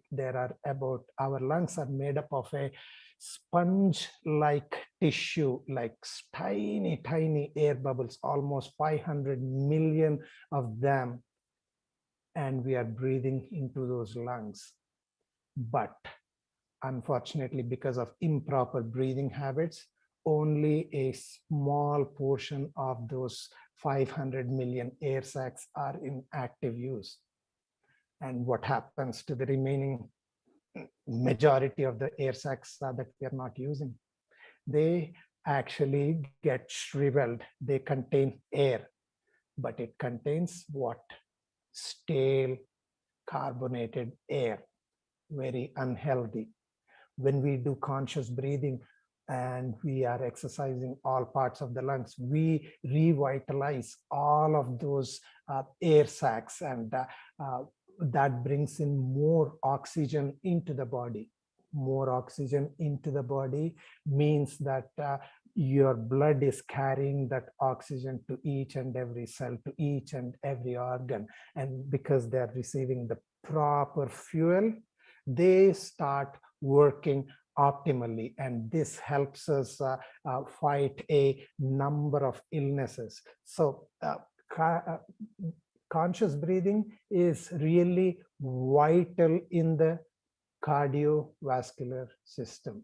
our lungs are made up of a sponge like tissue, like tiny, tiny air bubbles, almost 500 million of them. And we are breathing into those lungs. But unfortunately, because of improper breathing habits, only a small portion of those 500 million air sacs are in active use. And what happens to the remaining majority of the air sacs that we are not using? They actually get shriveled. They contain air, but it contains what? Stale, carbonated air, very unhealthy. When we do conscious breathing and we are exercising all parts of the lungs, we revitalize all of those air sacs, and that brings in more oxygen into the body. More oxygen into the body means that your blood is carrying that oxygen to each and every cell, to each and every organ. And because they're receiving the proper fuel, they start working optimally, and this helps us fight a number of illnesses. So conscious breathing is really vital in the cardiovascular system.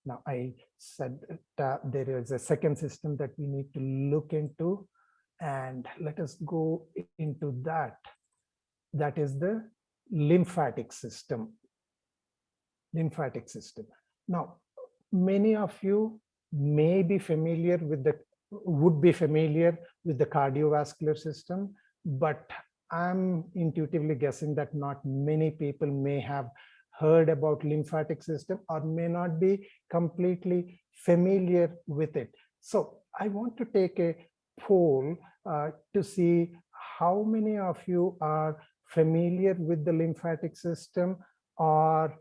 Now, I said that there is a second system that we need to look into, and let us go into that. That is the lymphatic system. Lymphatic system. Now, many of you may be familiar with would be familiar with the cardiovascular system, but I'm intuitively guessing that not many people may have heard about lymphatic system or may not be completely familiar with it. So I want to take a poll to see how many of you are familiar with the lymphatic system, or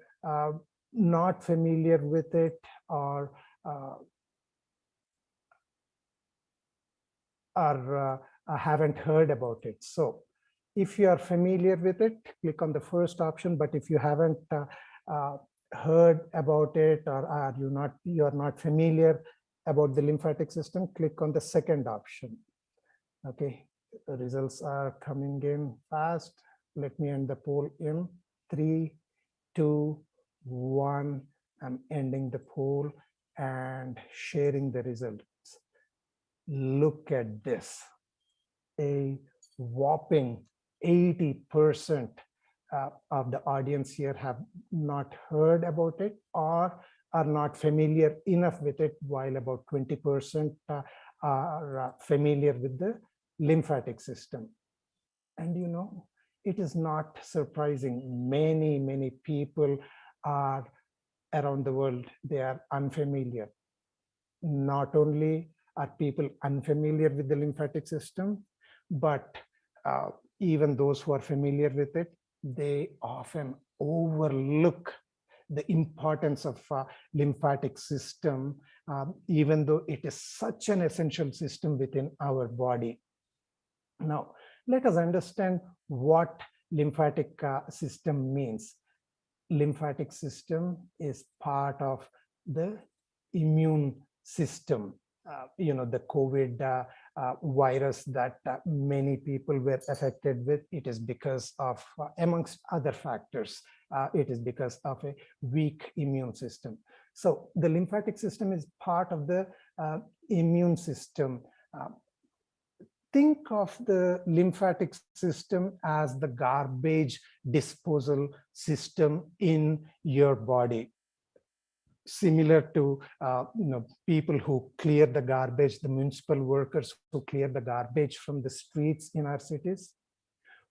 not familiar with it, or haven't heard about it. So if you are familiar with it, click on the first option. But if you haven't heard about it, or you're not familiar about the lymphatic system, click on the second option. Okay, the results are coming in fast. Let me end the poll in 3, 2, 1. I'm ending the poll and sharing the results. Look at this. A whopping 80% of the audience here have not heard about it or are not familiar enough with it, while about 20% are familiar with the lymphatic system. And you know, it is not surprising. Many people are around the world, they are unfamiliar. Not only are people unfamiliar with the lymphatic system, but even those who are familiar with it, they often overlook the importance of lymphatic system, even though it is such an essential system within our body. Now, let us understand what lymphatic system means. Lymphatic system is part of the immune system. The COVID virus that many people were affected with, it is because of, amongst other factors, it is because of a weak immune system. So the lymphatic system is part of the immune system. Think of the lymphatic system as the garbage disposal system in your body. Similar to people who clear the garbage, the municipal workers who clear the garbage from the streets in our cities.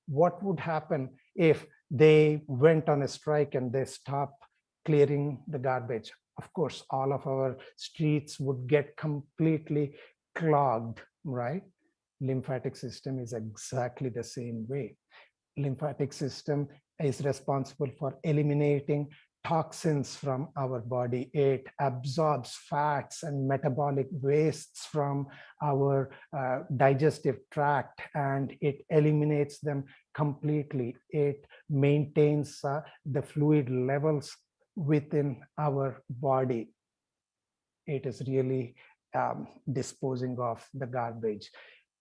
What would happen if they went on a strike and they stopped clearing the garbage? Of course, all of our streets would get completely clogged, right? Lymphatic system is exactly the same way. Lymphatic system is responsible for eliminating toxins from our body. It absorbs fats and metabolic wastes from our digestive tract, and it eliminates them completely. It maintains the fluid levels within our body. It is really disposing of the garbage.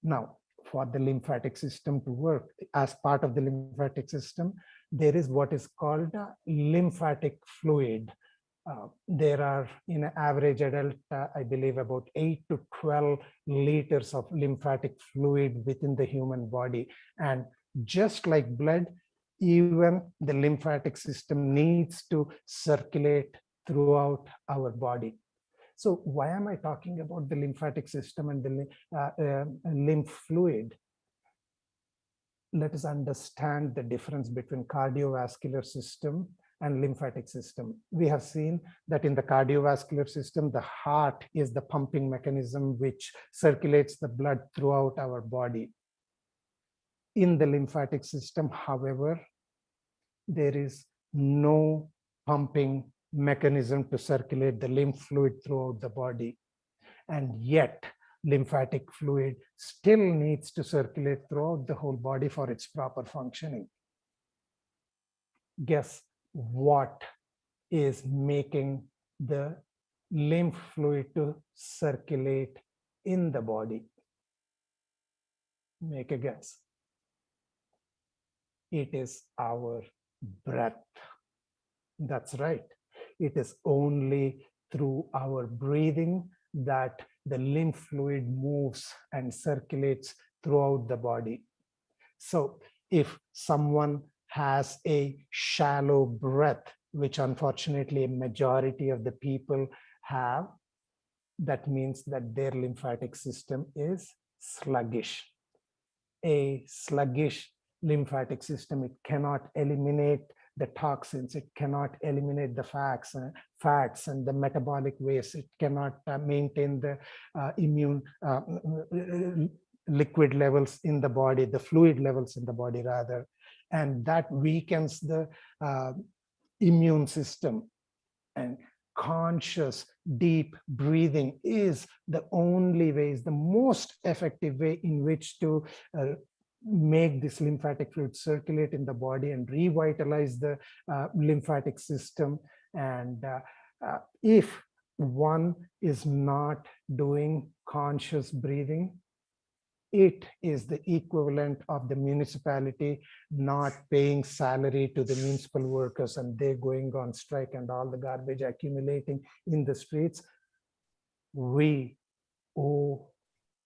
Now, for the lymphatic system to work, as part of the lymphatic system, there is what is called lymphatic fluid. There are, in an average adult, I believe about 8 to 12 liters of lymphatic fluid within the human body. And just like blood, even the lymphatic system needs to circulate throughout our body. So why am I talking about the lymphatic system and the lymph fluid? Let us understand the difference between cardiovascular system and lymphatic system. We have seen that in the cardiovascular system, the heart is the pumping mechanism which circulates the blood throughout our body. In the lymphatic system, however, there is no pumping mechanism to circulate the lymph fluid throughout the body. And yet, lymphatic fluid still needs to circulate throughout the whole body for its proper functioning. Guess what is making the lymph fluid to circulate in the body? Make a guess. It is our breath. That's right. It is only through our breathing that the lymph fluid moves and circulates throughout the body. So if someone has a shallow breath, which unfortunately a majority of the people have, that means that their lymphatic system is sluggish. A sluggish lymphatic system, it cannot eliminate the toxins, it cannot eliminate the fats and the metabolic waste, it cannot maintain the immune liquid levels in the body, the fluid levels in the body rather, and that weakens the immune system. And conscious deep breathing is the only way, is the most effective way in which to make this lymphatic fluid circulate in the body and revitalize the lymphatic system. And if one is not doing conscious breathing, it is the equivalent of the municipality not paying salary to the municipal workers and they going on strike and all the garbage accumulating in the streets. We owe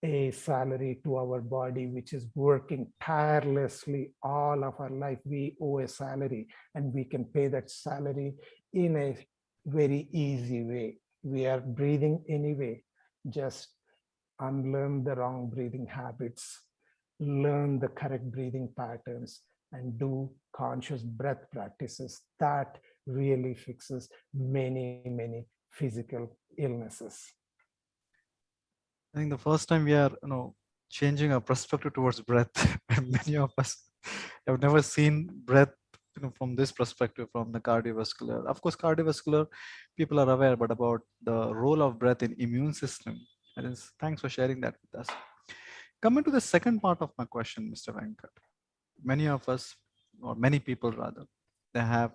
a salary to our body, which is working tirelessly all of our life. We owe a salary and we can pay that salary in a very easy way. We are breathing anyway. Just unlearn the wrong breathing habits, learn the correct breathing patterns, and do conscious breath practices. That really fixes many, many physical illnesses. I think the first time we are, changing our perspective towards breath, and many of us have never seen breath, from this perspective, from the cardiovascular. Of course, cardiovascular people are aware, but about the role of breath in immune system. And thanks for sharing that with us. Coming to the second part of my question, Mr. Venkat. Many of us, or many people rather, they have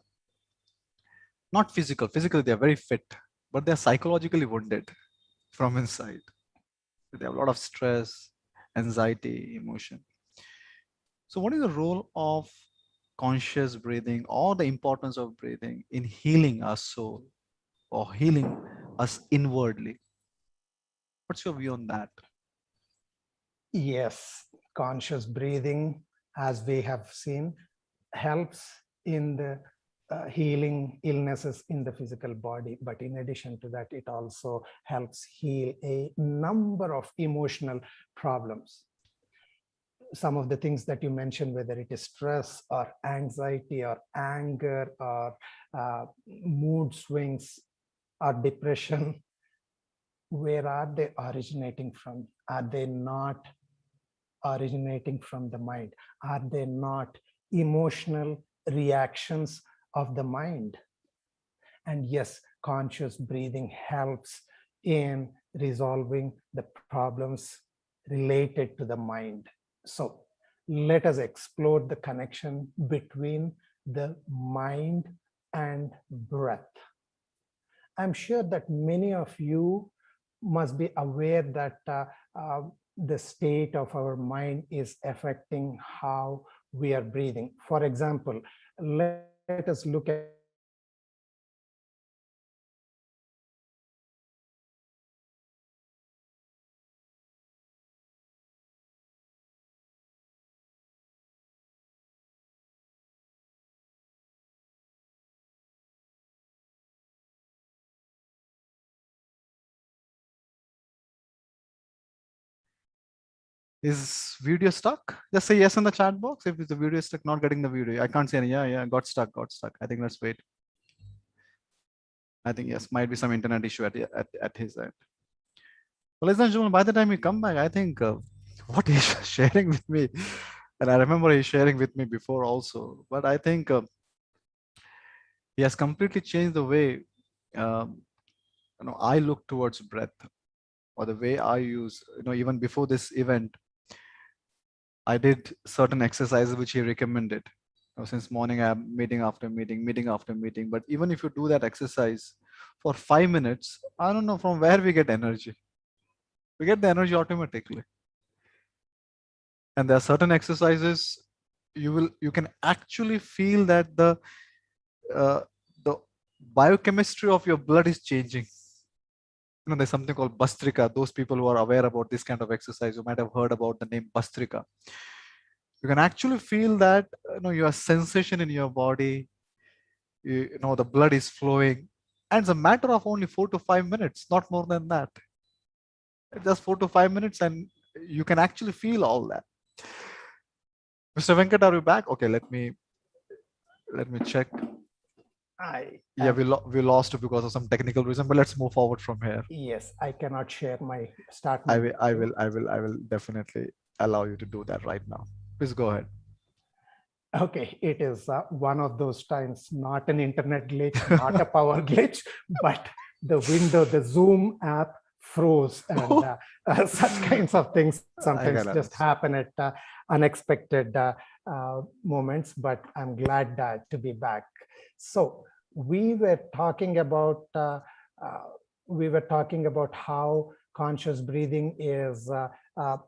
not physically they're very fit, but they're psychologically wounded from inside. They have a lot of stress, anxiety, emotion. So what is the role of conscious breathing or the importance of breathing in healing our soul or healing us inwardly? What's your view on that? Yes, conscious breathing, as we have seen, helps in the healing illnesses in the physical body. But in addition to that, it also helps heal a number of emotional problems. Some of the things that you mentioned, whether it is stress or anxiety or anger or mood swings or depression, where are they originating from? Are they not originating from the mind? Are they not emotional reactions of the mind? And yes, conscious breathing helps in resolving the problems related to the mind. So let us explore the connection between the mind and breath. I'm sure that many of you must be aware that the state of our mind is affecting how we are breathing. For example, let us look at a person who is Is video stuck? Just say yes in the chat box if the video is stuck, not getting the video. I can't see any. Yeah, got stuck, got stuck. I think let's wait. I think yes, might be some internet issue at his end. Well, ladies and gentlemen, by the time you come back, I think what he's sharing with me, and I remember he's sharing with me before also, but I think he has completely changed the way I look towards breath, or the way I use, even before this event, I did certain exercises which he recommended. Since morning, I'm meeting after meeting, meeting after meeting. But even if you do that exercise for 5 minutes, I don't know from where we get energy. We get the energy automatically. And there are certain exercises you can actually feel that uh, the biochemistry of your blood is changing. There's something called Bastrika. Those people who are aware about this kind of exercise, you might have heard about the name Bastrika. You can actually feel that your sensation in your body, the blood is flowing, and it's a matter of only 4 to 5 minutes, not more than that. Just 4 to 5 minutes, and you can actually feel all that. Mr. Venkat, are you back? Okay, let me check. Yeah, we lost it because of some technical reason, but let's move forward from here. Yes, I cannot share my start. I will definitely allow you to do that right now. Please go ahead. Okay, it is one of those times, not an internet glitch, not a power glitch, but the window, the Zoom app froze, and such kinds of things sometimes just happen at unexpected moments, but I'm glad to be back. So we were talking about how conscious breathing is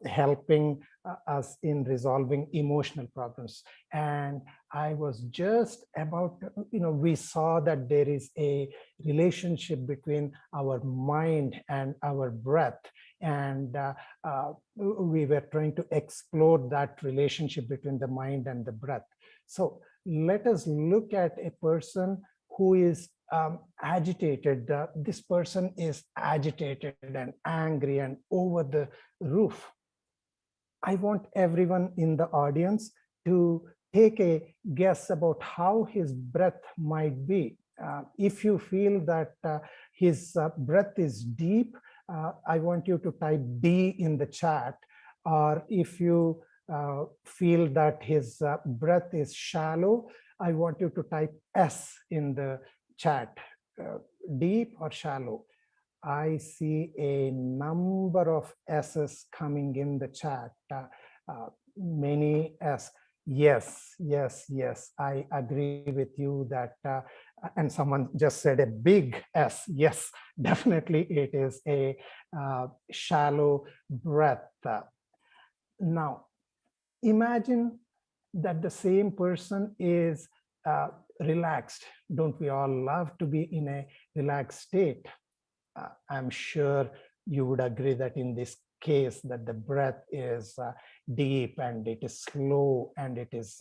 helping us in resolving emotional problems. And I was just about, we saw that there is a relationship between our mind and our breath. And we were trying to explore that relationship between the mind and the breath. So let us look at a person who is agitated. This person is agitated and angry and over the roof. I want everyone in the audience to take a guess about how his breath might be. If you feel that his breath is deep, I want you to type D in the chat. Or if you feel that his breath is shallow, I want you to type S in the chat, deep or shallow. I see a number of S's coming in the chat, many S. Yes, yes, yes, I agree with you that, and someone just said a big S. Yes, definitely it is a shallow breath. Now, imagine that the same person is relaxed. Don't we all love to be in a relaxed state? I'm sure you would agree that in this case that the breath is deep and it is slow and it is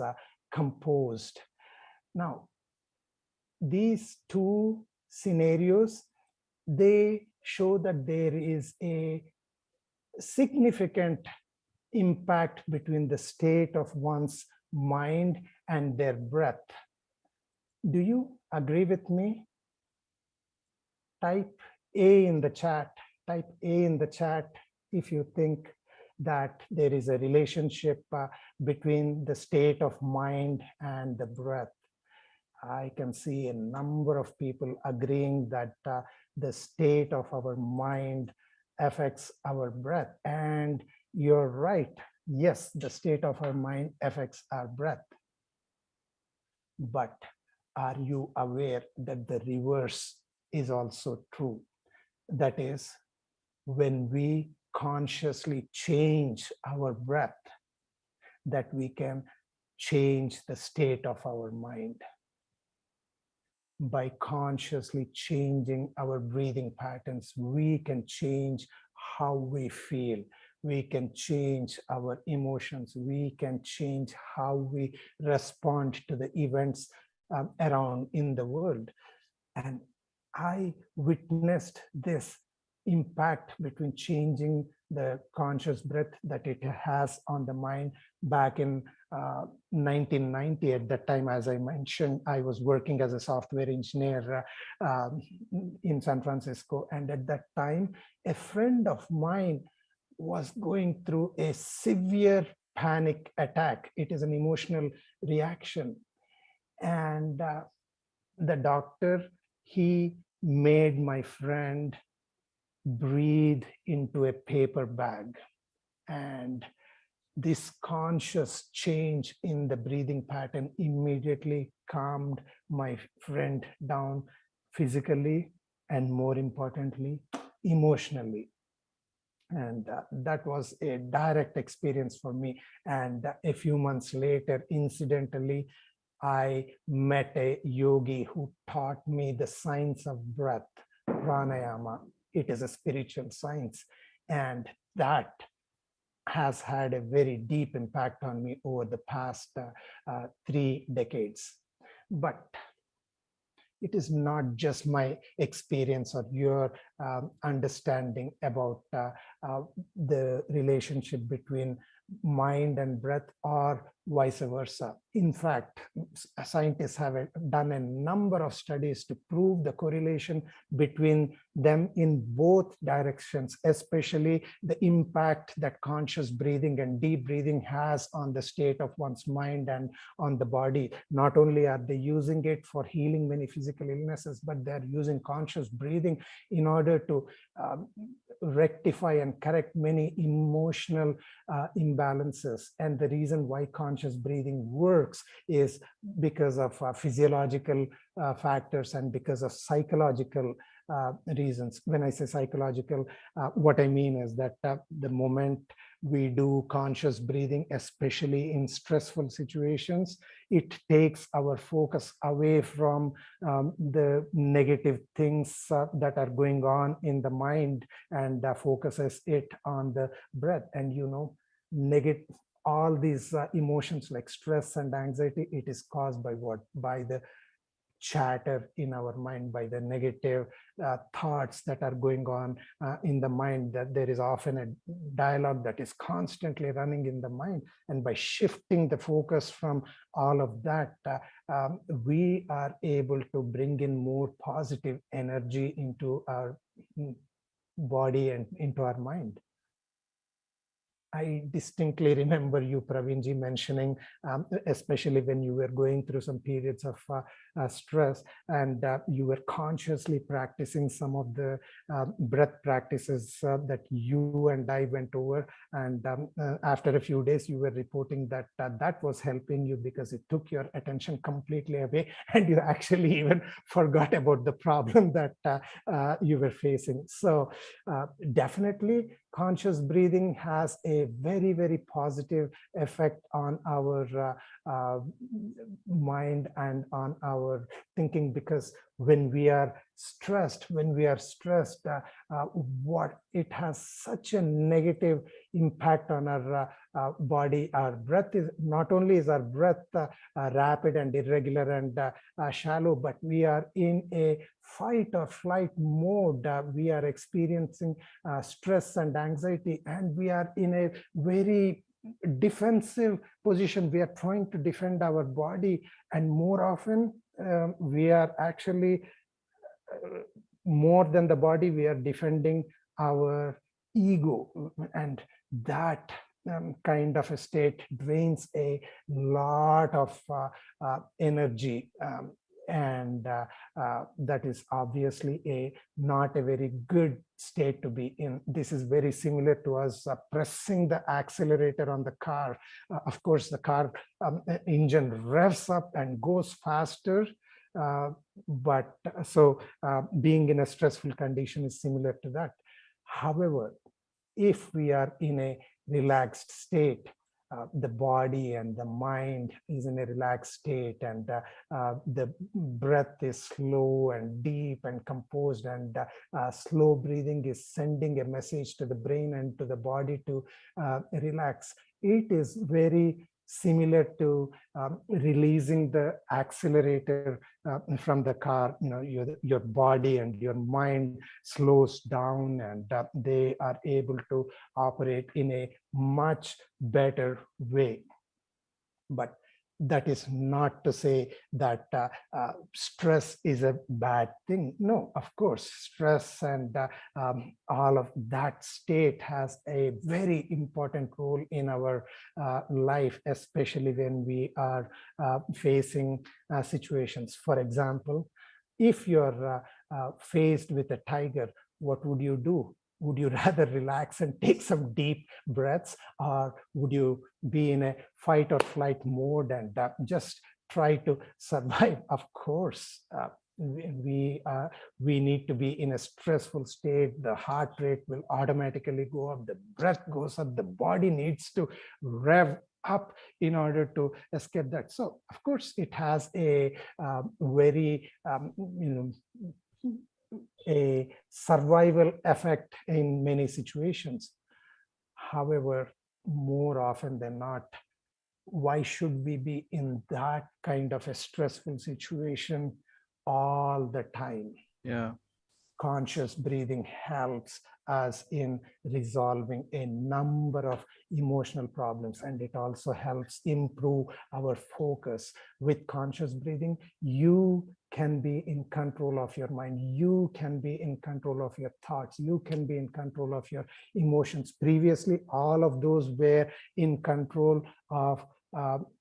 composed. Now, these two scenarios, they show that there is a significant impact between the state of one's mind and their breath. Do you agree with me? Type A in the chat. Type A in the chat if you think that there is a relationship between the state of mind and the breath. I can see a number of people agreeing that the state of our mind affects our breath. And you're right. Yes, the state of our mind affects our breath. But are you aware that the reverse is also true? That is, when we consciously change our breath, that we can change the state of our mind. By consciously changing our breathing patterns, we can change how we feel. We can change our emotions. We can change how we respond to the events around in the world. And I witnessed this impact between changing the conscious breath that it has on the mind back in 1990. At that time, as I mentioned, I was working as a software engineer in San Francisco. And at that time, a friend of mine was going through a severe panic attack. It is an emotional reaction. And the doctor, he made my friend breathe into a paper bag. And this conscious change in the breathing pattern immediately calmed my friend down physically and, more importantly, emotionally. And that was a direct experience for me. And a few months later, incidentally, I met a yogi who taught me the science of breath, pranayama. It is a spiritual science. And that has had a very deep impact on me over the past 3 decades. But it is not just my experience or your understanding about the relationship between mind and breath, or vice versa. In fact, scientists have done a number of studies to prove the correlation between them in both directions, especially the impact that conscious breathing and deep breathing has on the state of one's mind and on the body. Not only are they using it for healing many physical illnesses, but they're using conscious breathing in order to rectify and correct many emotional imbalances. And the reason why conscious breathing works is because of physiological factors and because of psychological reasons. When I say psychological, what I mean is that the moment we do conscious breathing, especially in stressful situations, it takes our focus away from the negative things that are going on in the mind, and focuses it on the breath. And negative, all these emotions like stress and anxiety, it is caused by what? By the chatter in our mind, by the negative thoughts that are going on in the mind. That there is often a dialogue that is constantly running in the mind. And by shifting the focus from all of that, we are able to bring in more positive energy into our body and into our mind. I distinctly remember you, Pravinji, mentioning, especially when you were going through some periods of stress, and you were consciously practicing some of the breath practices that you and I went over. And after a few days, you were reporting that that was helping you because it took your attention completely away, and you actually even forgot about the problem that you were facing. So definitely, conscious breathing has a very, very positive effect on our mind and on our thinking, because when we are stressed, what it has such a negative impact on our body. Our breath is not only is our breath rapid and irregular and shallow, but we are in a fight or flight mode. We are experiencing stress and anxiety, and we are in a very defensive position. We are trying to defend our body, and more often we are actually more than the body, we are defending our ego. And that kind of a state drains a lot of energy. And that is obviously not a very good state to be in. This is very similar to us pressing the accelerator on the car. Of course, the car engine revs up and goes faster. But so being in a stressful condition is similar to that. However, if we are in a relaxed state, the body and the mind is in a relaxed state, and the breath is slow and deep and composed, and slow breathing is sending a message to the brain and to the body to relax. It is very similar to releasing the accelerator from the car. Your body and your mind slows down, and they are able to operate in a much better way. But that is not to say that stress is a bad thing. No, of course, stress and all of that state has a very important role in our life, especially when we are facing situations. For example, if you're faced with a tiger, what would you do? Would you rather relax and take some deep breaths, or would you be in a fight or flight mode and just try to survive? Of course, we need to be in a stressful state. The heart rate will automatically go up, the breath goes up, the body needs to rev up in order to escape that. So of course it has a very a survival effect in many situations. However, more often than not, why should we be in that kind of a stressful situation all the time? Yeah. Conscious breathing helps us in resolving a number of emotional problems, and it also helps improve our focus. With conscious breathing, you can be in control of your mind, you can be in control of your thoughts, you can be in control of your emotions. Previously, all of those were in control of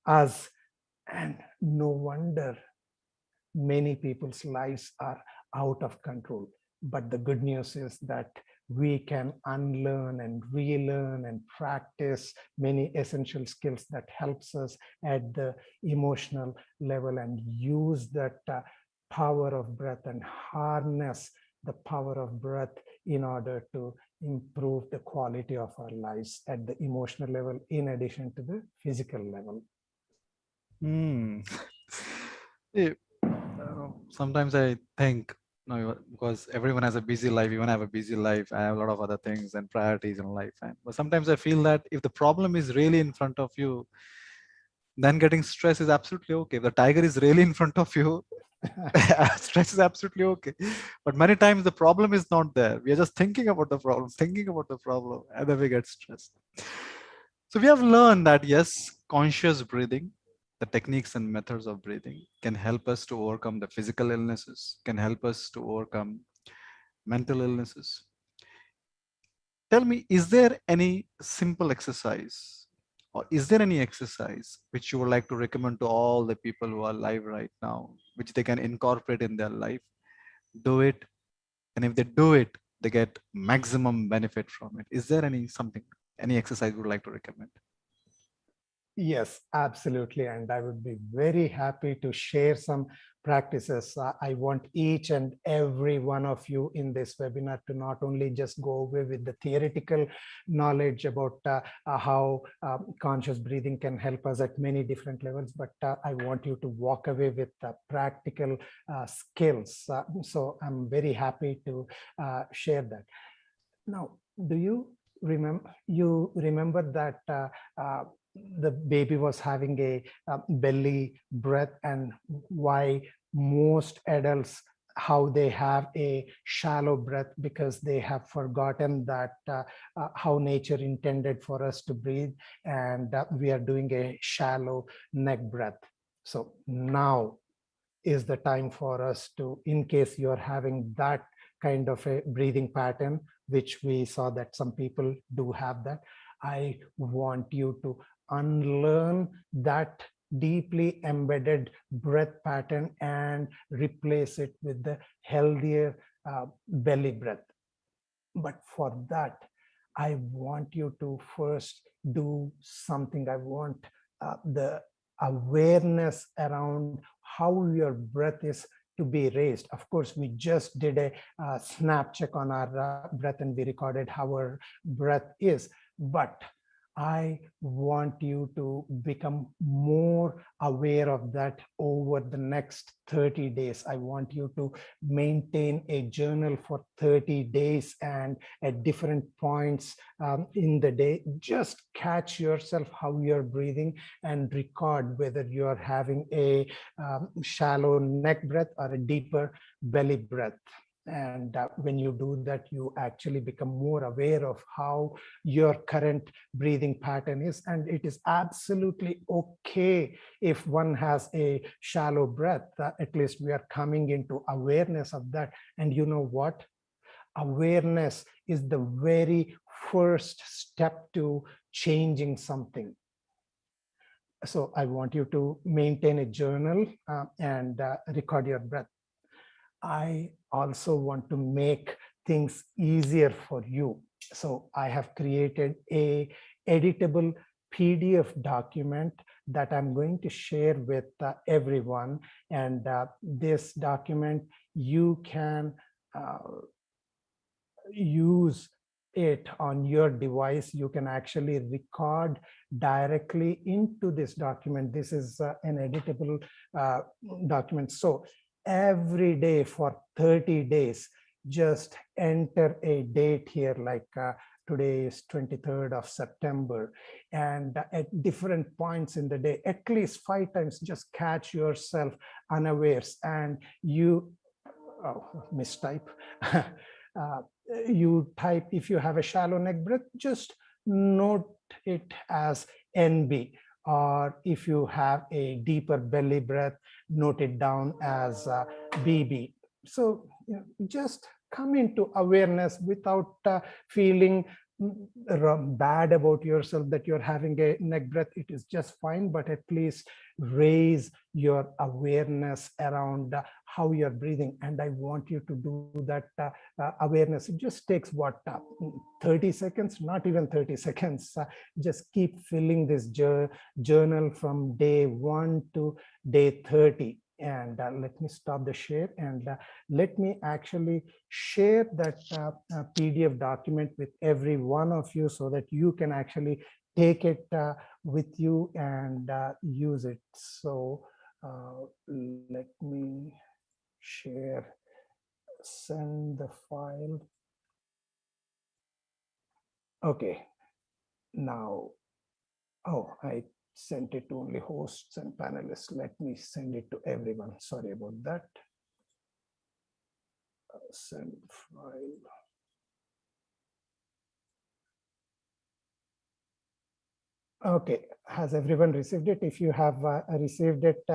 us, and no wonder many people's lives are out of control. But the good news is that we can unlearn and relearn and practice many essential skills that helps us at the emotional level, and use that power of breath and harness the power of breath in order to improve the quality of our lives at the emotional level, in addition to the physical level. Sometimes I think, because everyone has a busy life, even I have a busy life, I have a lot of other things and priorities in life. But sometimes I feel that if the problem is really in front of you, then getting stress is absolutely okay. If the tiger is really in front of you, stress is absolutely okay. But many times the problem is not there. We are just thinking about the problem, and then we get stressed. So we have learned that yes, conscious breathing, the techniques and methods of breathing can help us to overcome the physical illnesses, can help us to overcome mental illnesses. Tell me, is there any simple exercise, or is there any exercise which you would like to recommend to all the people who are alive right now, which they can incorporate in their life, do it, and if they do it, they get maximum benefit from it? Is there any exercise you would like to recommend? Yes, absolutely. And I would be very happy to share some practices. I want each and every one of you in this webinar to not only just go away with the theoretical knowledge about how conscious breathing can help us at many different levels, but I want you to walk away with practical skills. So I'm very happy to share that. Now, do you remember that the baby was having a belly breath, and why most adults, how they have a shallow breath? Because they have forgotten that how nature intended for us to breathe, and we are doing a shallow neck breath. So now is the time for us to, in case you're having that kind of a breathing pattern, which we saw that some people do have that, I want you to unlearn that deeply embedded breath pattern and replace it with the healthier belly breath. But for that, I want you to first do something. I want the awareness around how your breath is to be raised. Of course, we just did a snap check on our breath and we recorded how our breath is. But I want you to become more aware of that over the next 30 days. I want you to maintain a journal for 30 days, and at different points in the day, just catch yourself how you're breathing and record whether you're having a shallow neck breath or a deeper belly breath. And when you do that, you actually become more aware of how your current breathing pattern is. And it is absolutely okay if one has a shallow breath. At least we are coming into awareness of that. And you know what? Awareness is the very first step to changing something. So I want you to maintain a journal and record your breath. I also want to make things easier for you. So I have created a editable PDF document that I'm going to share with everyone. And this document, you can use it on your device. You can actually record directly into this document. This is an editable document. So every day for 30 days, just enter a date here, like today is 23rd of September. And at different points in the day, at least 5 times, just catch yourself unawares and you, mistype. You type, if you have a shallow neck breath, just note it as NB. Or if you have a deeper belly breath, note it down as BB. So just come into awareness without feeling bad about yourself that you're having a neck breath. It is just fine, but at least raise your awareness around how you're breathing. And I want you to do that awareness. It just takes what, 30 seconds, not even 30 seconds. Just keep filling this journal from day 1 to day 30. And let me stop the share, and let me actually share that PDF document with every one of you so that you can actually take it with you and use it. So let me share, send the file. Okay, now, oh, I sent it to only hosts and panelists. Let me send it to everyone. Sorry about that. Send file. Okay, has everyone received it? If you have received it,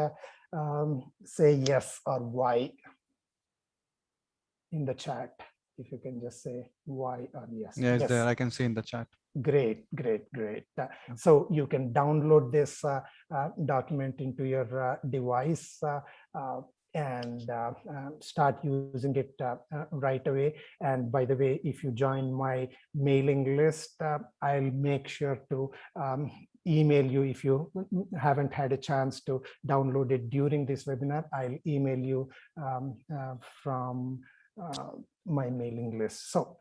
say yes or Y in the chat. If you can just say Y or yes. Yes, yes. There I can see in the chat. Great, great, great. So you can download this document into your device and start using it right away. And by the way, if you join my mailing list, I'll make sure to email you. If you haven't had a chance to download it during this webinar, I'll email you from my mailing list. So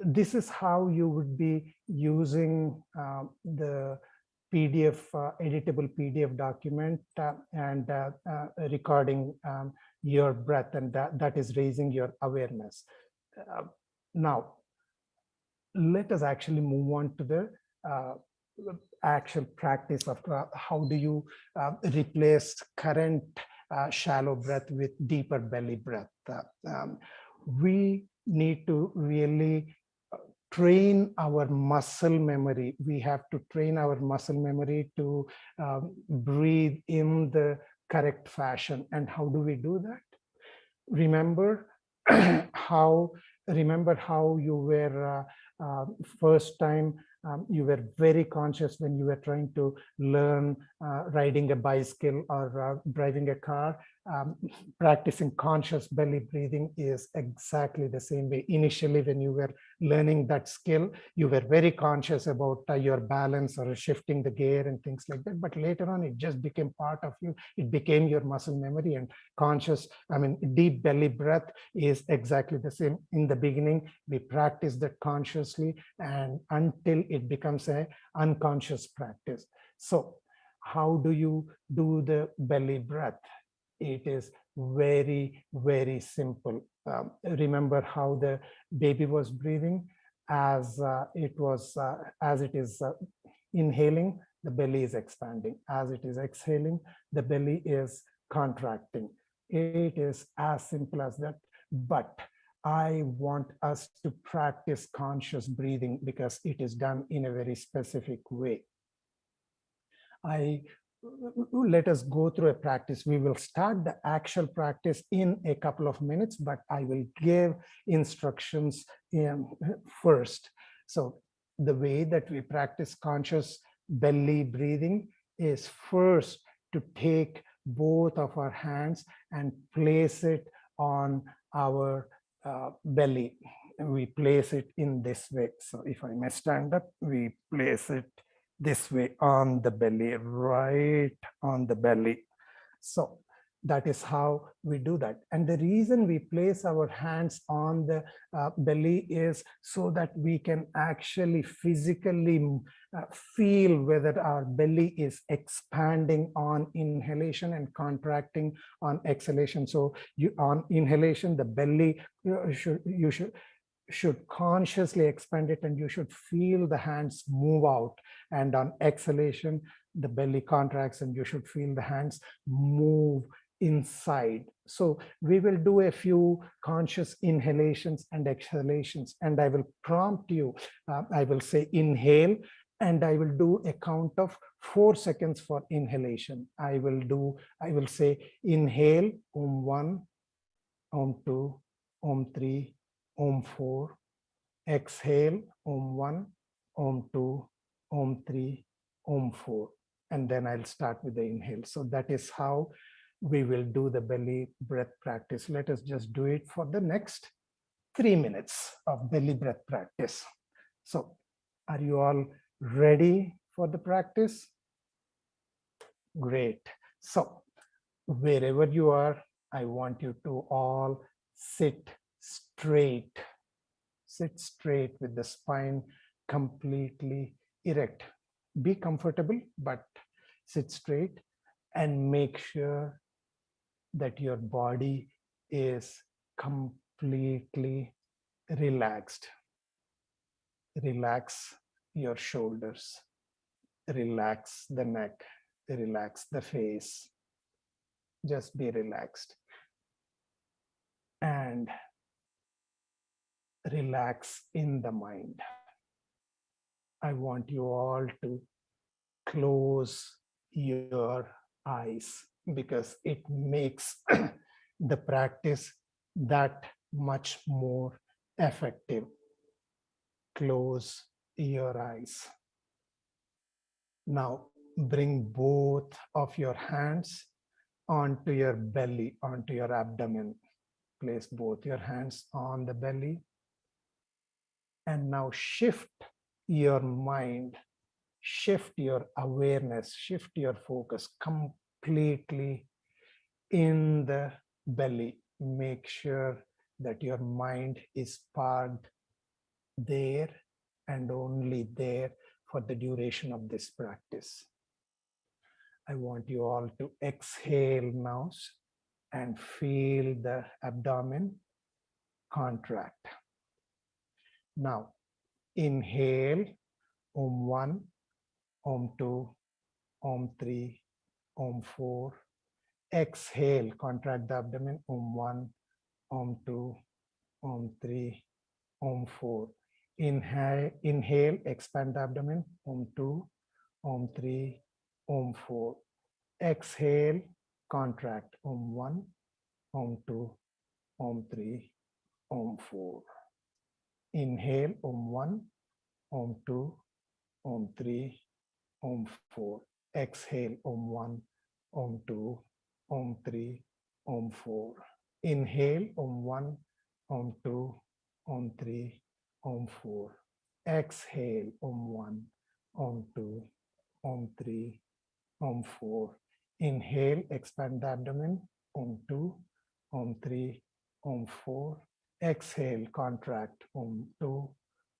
this is how you would be using the PDF, editable PDF document and recording your breath, and that is raising your awareness. Now, let us actually move on to the actual practice of how do you replace current shallow breath with deeper belly breath. We need to really train our muscle memory. We have to train our muscle memory to breathe in the correct fashion. And how do we do that? Remember how you were first time you were very conscious when you were trying to learn riding a bicycle or driving a car, um, practicing conscious belly breathing is exactly the same way. Initially, when you were learning that skill, you were very conscious about your balance or shifting the gear and things like that. But later on, it just became part of you. It became your muscle memory, and deep belly breath is exactly the same. In the beginning, we practice that consciously, and until it becomes a unconscious practice. So how do you do the belly breath? It is very, very simple. Remember how the baby was breathing. As it is inhaling, the belly is expanding. As it is exhaling, the belly is contracting. It is as simple as that. But I want us to practice conscious breathing because it is done in a very specific way. Let us go through a practice. We will start the actual practice in a couple of minutes, but I will give instructions first. So the way that we practice conscious belly breathing is first to take both of our hands and place it on our belly. We place it in this way. So if I may stand up, we place it this way on the belly, right on the belly. So that is how we do that. And the reason we place our hands on the belly is so that we can actually physically feel whether our belly is expanding on inhalation and contracting on exhalation. So on inhalation, the belly you should consciously expand it, and you should feel the hands move out. And on exhalation, the belly contracts and you should feel the hands move inside. So we will do a few conscious inhalations and exhalations, and I will prompt you. I will say inhale, and I will do a count of 4 seconds for inhalation. I will say inhale, Om 1, Om 2, Om 3, Om 4. Exhale, Om 1, Om 2, Om 3, Om 4. And then I'll start with the inhale. So that is how we will do the belly breath practice. Let us just do it for the next 3 minutes of belly breath practice. So are you all ready for the practice? Great. So wherever you are, I want you to all sit straight. Sit straight with the spine completely erect. Be comfortable, but sit straight and make sure that your body is completely relaxed. Relax your shoulders, relax the neck, relax the face. Just be relaxed. And relax in the mind. I want you all to close your eyes because it makes the practice that much more effective. Close your eyes. Now bring both of your hands onto your belly, onto your abdomen. Place both your hands on the belly. And now shift your mind, shift your awareness, shift your focus completely in the belly. Make sure that your mind is parked there and only there for the duration of this practice. I want you all to exhale now and feel the abdomen contract. Now, inhale, Om 1, Om 2, Om 3, Om 4. Exhale, contract the abdomen, Om 1, Om 2, Om 3, Om 4. Inhale, expand the abdomen, Om 2, Om 3, Om 4. Exhale, contract, Om 1, Om 2, Om 3, Om 4. Inhale, Om 1, Om 2, Om 3, Om 4. Exhale, Om 1, Om 2, Om 3, Om 4. Inhale, Om 1, Om 2, Om 3, Om 4. Exhale, Om 1, Om 2, Om 3, Om 4. Inhale, expand the abdomen, Om 2, Om 3, Om 4. Exhale, contract, Om 2,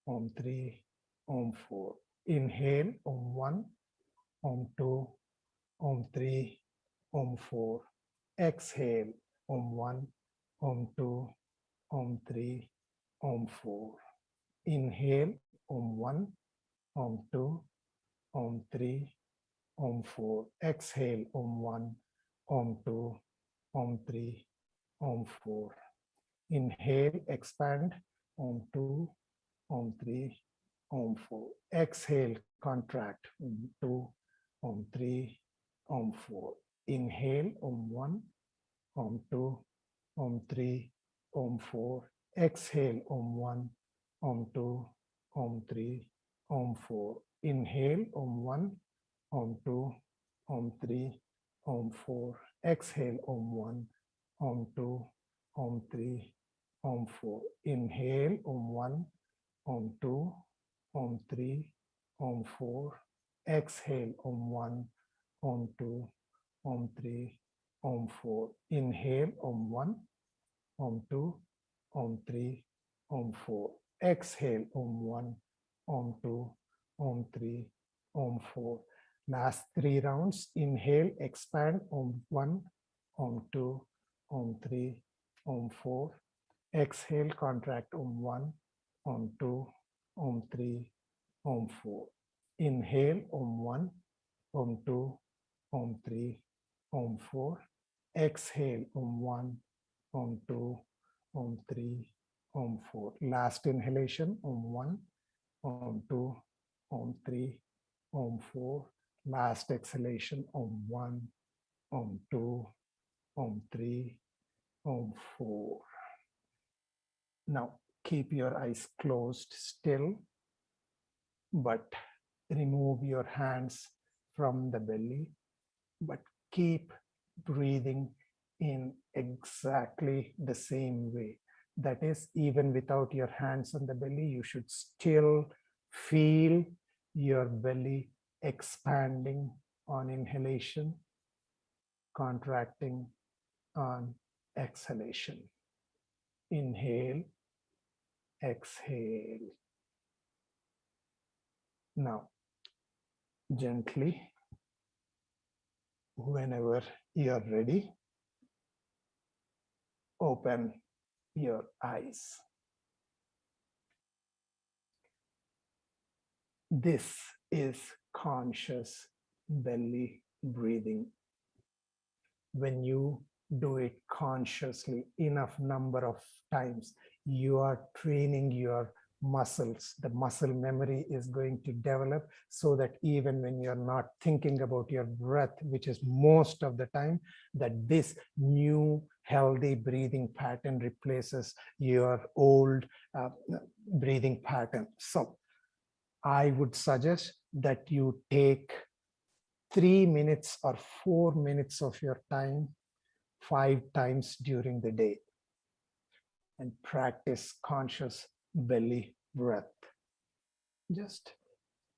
Om 3, Om 4. Inhale, Om 1, Om 2, Om 3, Om 4. Exhale, Om 1, Om 2, Om 3, Om 4. Inhale, Om 1, Om 2, Om 3, Om 4. Exhale, Om 1, Om 2, Om 3, Om 4. Inhale, expand, Om 2, Om 3, Om 4. Exhale, contract, Om 2, Om 3, Om 4. Inhale, Om 1, Om 2, Om 3, Om 4. Exhale, Om 1, Om 2, Om 3, Om 4. Inhale, Om 1, Om 2, Om 3, Om 4. Exhale, Om 1, Om 2, Om 3, Om 4. Inhale, Om 1, Om 2, Om 3, Om 4. Exhale, Om 1, Om 2, Om 3, Om 4. Inhale, Om 1, Om 2, Om 3, Om 4. Exhale, Om 1, Om 2, Om 3, Om 4. Last 3 rounds. Inhale, expand, Om 1, Om 2, Om 3, Om 4. Exhale, contract, Om 1, Om 2, Om 3, Om 4. Inhale, Om 1, Om 2, Om 3, Om 4. Exhale, Om 1, Om 2, Om 3, Om 4. Last inhalation, Om 1, Om 2, Om 3, Om 4. Last exhalation, Om 1, Om 2, Om 3, Om 4. Now keep your eyes closed still, but remove your hands from the belly, but keep breathing in exactly the same way. That is, even without your hands on the belly, you should still feel your belly expanding on inhalation, contracting on exhalation. Inhale, exhale. Now, gently, whenever you're ready, open your eyes. This is conscious belly breathing. When you do it consciously enough number of times, you are training your muscles. The muscle memory is going to develop so that even when you're not thinking about your breath, which is most of the time, that this new healthy breathing pattern replaces your old breathing pattern. So I would suggest that you take 3 minutes or 4 minutes of your time 5 times during the day and practice conscious belly breath. Just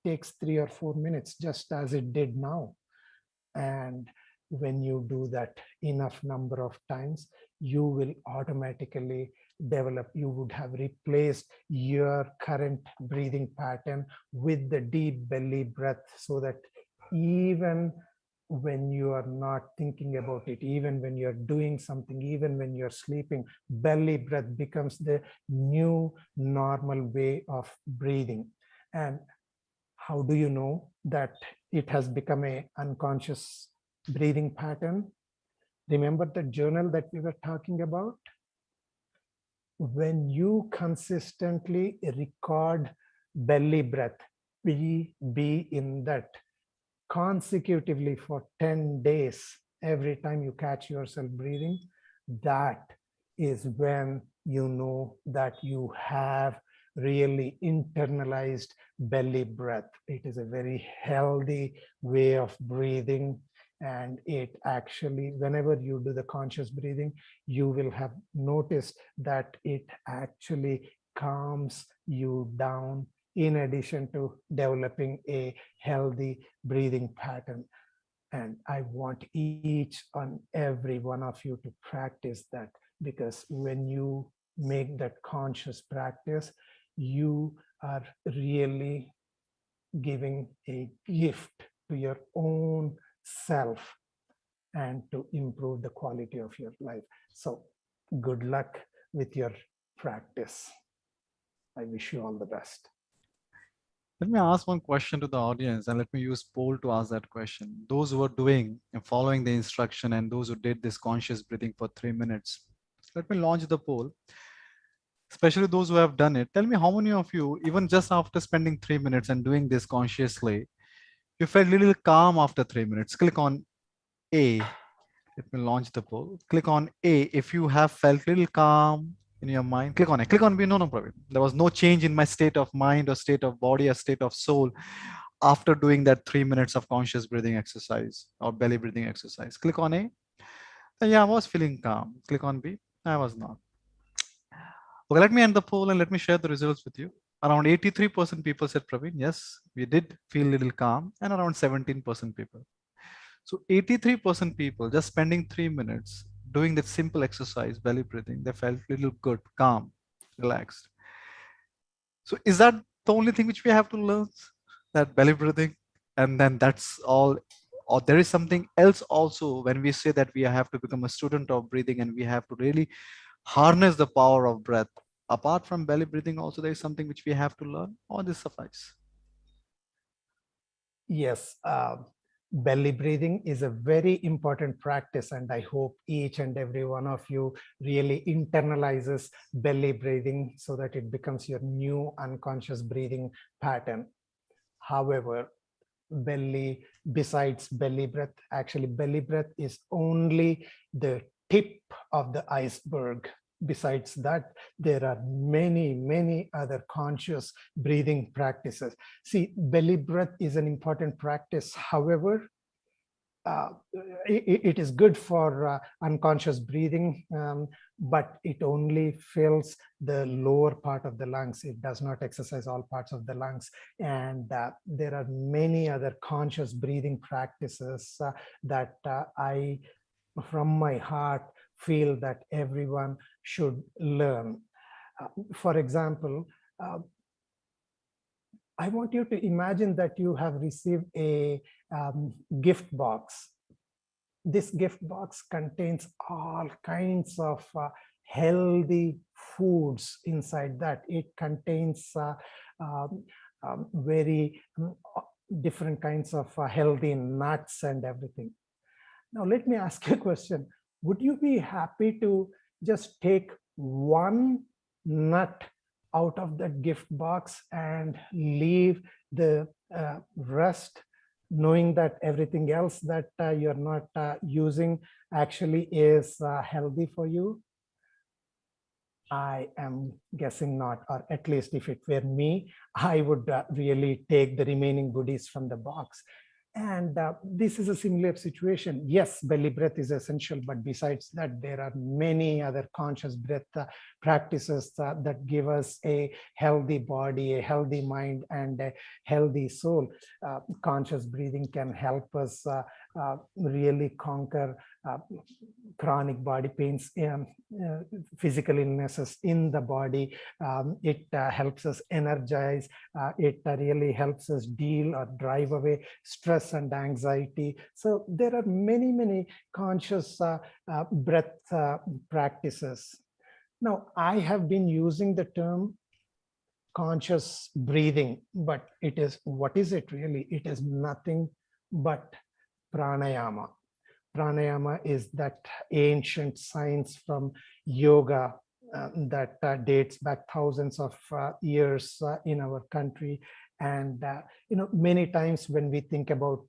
takes 3 or 4 minutes, just as it did now. And when you do that enough number of times, you will automatically develop, you would have replaced your current breathing pattern with the deep belly breath, so that even when you are not thinking about it, even when you're doing something, even when you're sleeping, belly breath becomes the new normal way of breathing. And how do you know that it has become an unconscious breathing pattern? Remember the journal that we were talking about? When you consistently record belly breath, be in that consecutively for 10 days, every time you catch yourself breathing, that is when you know that you have really internalized belly breath. It is a very healthy way of breathing. And it actually, whenever you do the conscious breathing, you will have noticed that it actually calms you down, in addition to developing a healthy breathing pattern. And I want each and every one of you to practice that, because when you make that conscious practice, you are really giving a gift to your own self and to improve the quality of your life. So good luck with your practice. I wish you all the best. Let me ask one question to the audience, and let me use poll to ask that question. Those who are doing and following the instruction, and those who did this conscious breathing for 3 minutes, let me launch the poll. Especially those who have done it. Tell me how many of you, even just after spending 3 minutes and doing this consciously, you felt a little calm after 3 minutes. Click on A. Let me launch the poll. Click on A if you have felt a little calm in your mind. Click on A. Click on B. No, no problem. There was no change in my state of mind or state of body or state of soul after doing that 3 minutes of conscious breathing exercise or belly breathing exercise. Click on A. Yeah, I was feeling calm. Click on B. I was not. Okay, let me end the poll and let me share the results with you. Around 83% people said, Praveen, yes, we did feel a little calm, and around 17% people. So 83% people just spending 3 minutes doing that simple exercise, belly breathing, they felt a little good, calm, relaxed. So is that the only thing which we have to learn? That belly breathing? And then that's all? Or there is something else also when we say that we have to become a student of breathing and we have to really harness the power of breath. Apart from belly breathing, also there is something which we have to learn, or this suffice? Yes, belly breathing is a very important practice, and I hope each and every one of you really internalizes belly breathing so that it becomes your new unconscious breathing pattern. However, besides belly breath, actually belly breath is only the tip of the iceberg. Besides that, there are many other conscious breathing practices. See, belly breath is an important practice. However, uh, it is good for unconscious breathing, but it only fills the lower part of the lungs. It does not exercise all parts of the lungs. And there are many other conscious breathing practices that I, from my heart, feel that everyone should learn. For example, I want you to imagine that you have received a gift box. This gift box contains all kinds of healthy foods inside that. It contains very different kinds of healthy nuts and everything. Now, let me ask you a question. Would you be happy to just take one nut out of that gift box and leave the rest, knowing that everything else that you're not using actually is healthy for you? I am guessing not, or at least if it were me, I would really take the remaining goodies from the box. And this is a similar situation. Yes, belly breath is essential, but besides that, there are many other conscious breath practices that give us a healthy body, a healthy mind, and a healthy soul. Conscious breathing can help us really conquer chronic body pains, physical illnesses in the body. It helps us energize. It really helps us deal or drive away stress and anxiety. So there are many conscious breath practices. Now, I have been using the term conscious breathing, but what is it really? It is nothing but pranayama. Pranayama is that ancient science from yoga that dates back thousands of years in our country. And many times when we think about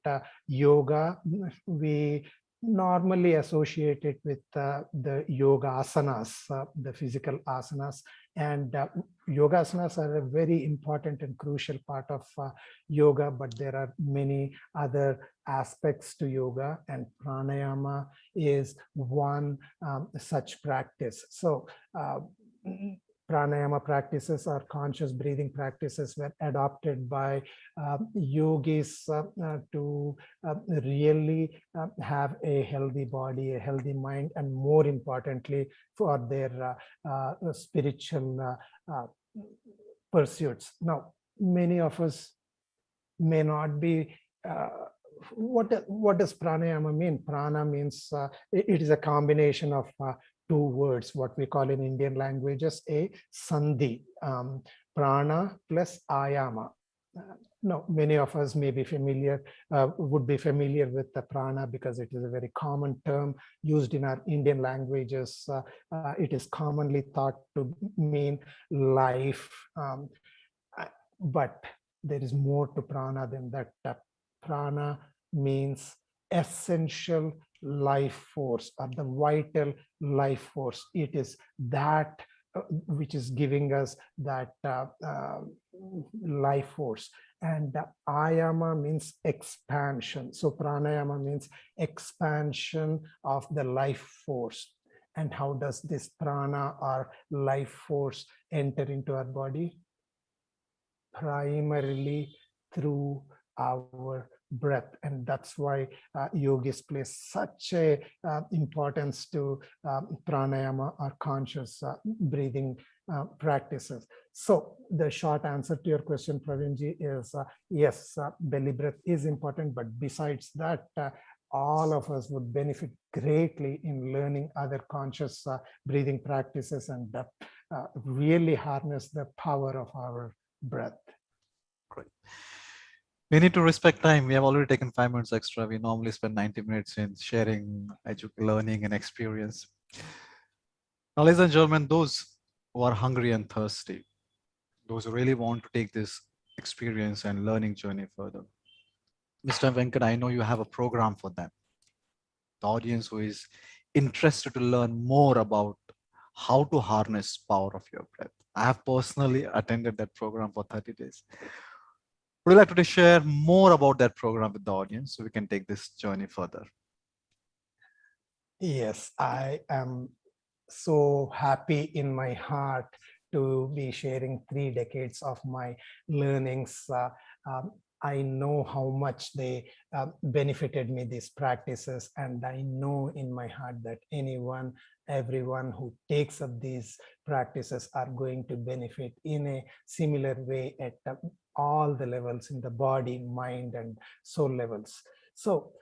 yoga, we normally associated with the yoga asanas, the physical asanas. And yoga asanas are a very important and crucial part of yoga, but there are many other aspects to yoga, and pranayama is one such practice. So pranayama practices or conscious breathing practices were adopted by yogis to really have a healthy body, a healthy mind, and more importantly, for their spiritual pursuits. Now, many of us may not be. What does pranayama mean? Prana means it is a combination of two words, what we call in Indian languages a sandhi, prana plus ayama. No, many of us may be familiar, would be familiar with the prana because it is a very common term used in our Indian languages. It is commonly thought to mean life, but there is more to prana than that. Prana means essential life force or the vital life force. It is that which is giving us that life force. And ayama means expansion. So pranayama means expansion of the life force. And how does this prana or life force enter into our body? Primarily through our breath. And that's why yogis place such a importance to pranayama or conscious breathing practices. So the short answer to your question, Pravinji, is yes, belly breath is important, but besides that, all of us would benefit greatly in learning other conscious breathing practices and really harness the power of our breath. Great. We need to respect time. We have already taken 5 minutes extra. We normally spend 90 minutes in sharing, learning, and experience. Now, ladies and gentlemen, those who are hungry and thirsty, those who really want to take this experience and learning journey further, Mr. Venkat, I know you have a program for them. The audience who is interested to learn more about how to harness power of your breath. I have personally attended that program for 30 days. Would you like to share more about that program with the audience so we can take this journey further? Yes, I am so happy in my heart to be sharing 3 decades of my learnings. I know how much they benefited me, these practices, and I know in my heart that everyone who takes up these practices are going to benefit in a similar way at all the levels, in the body, mind, and soul levels. So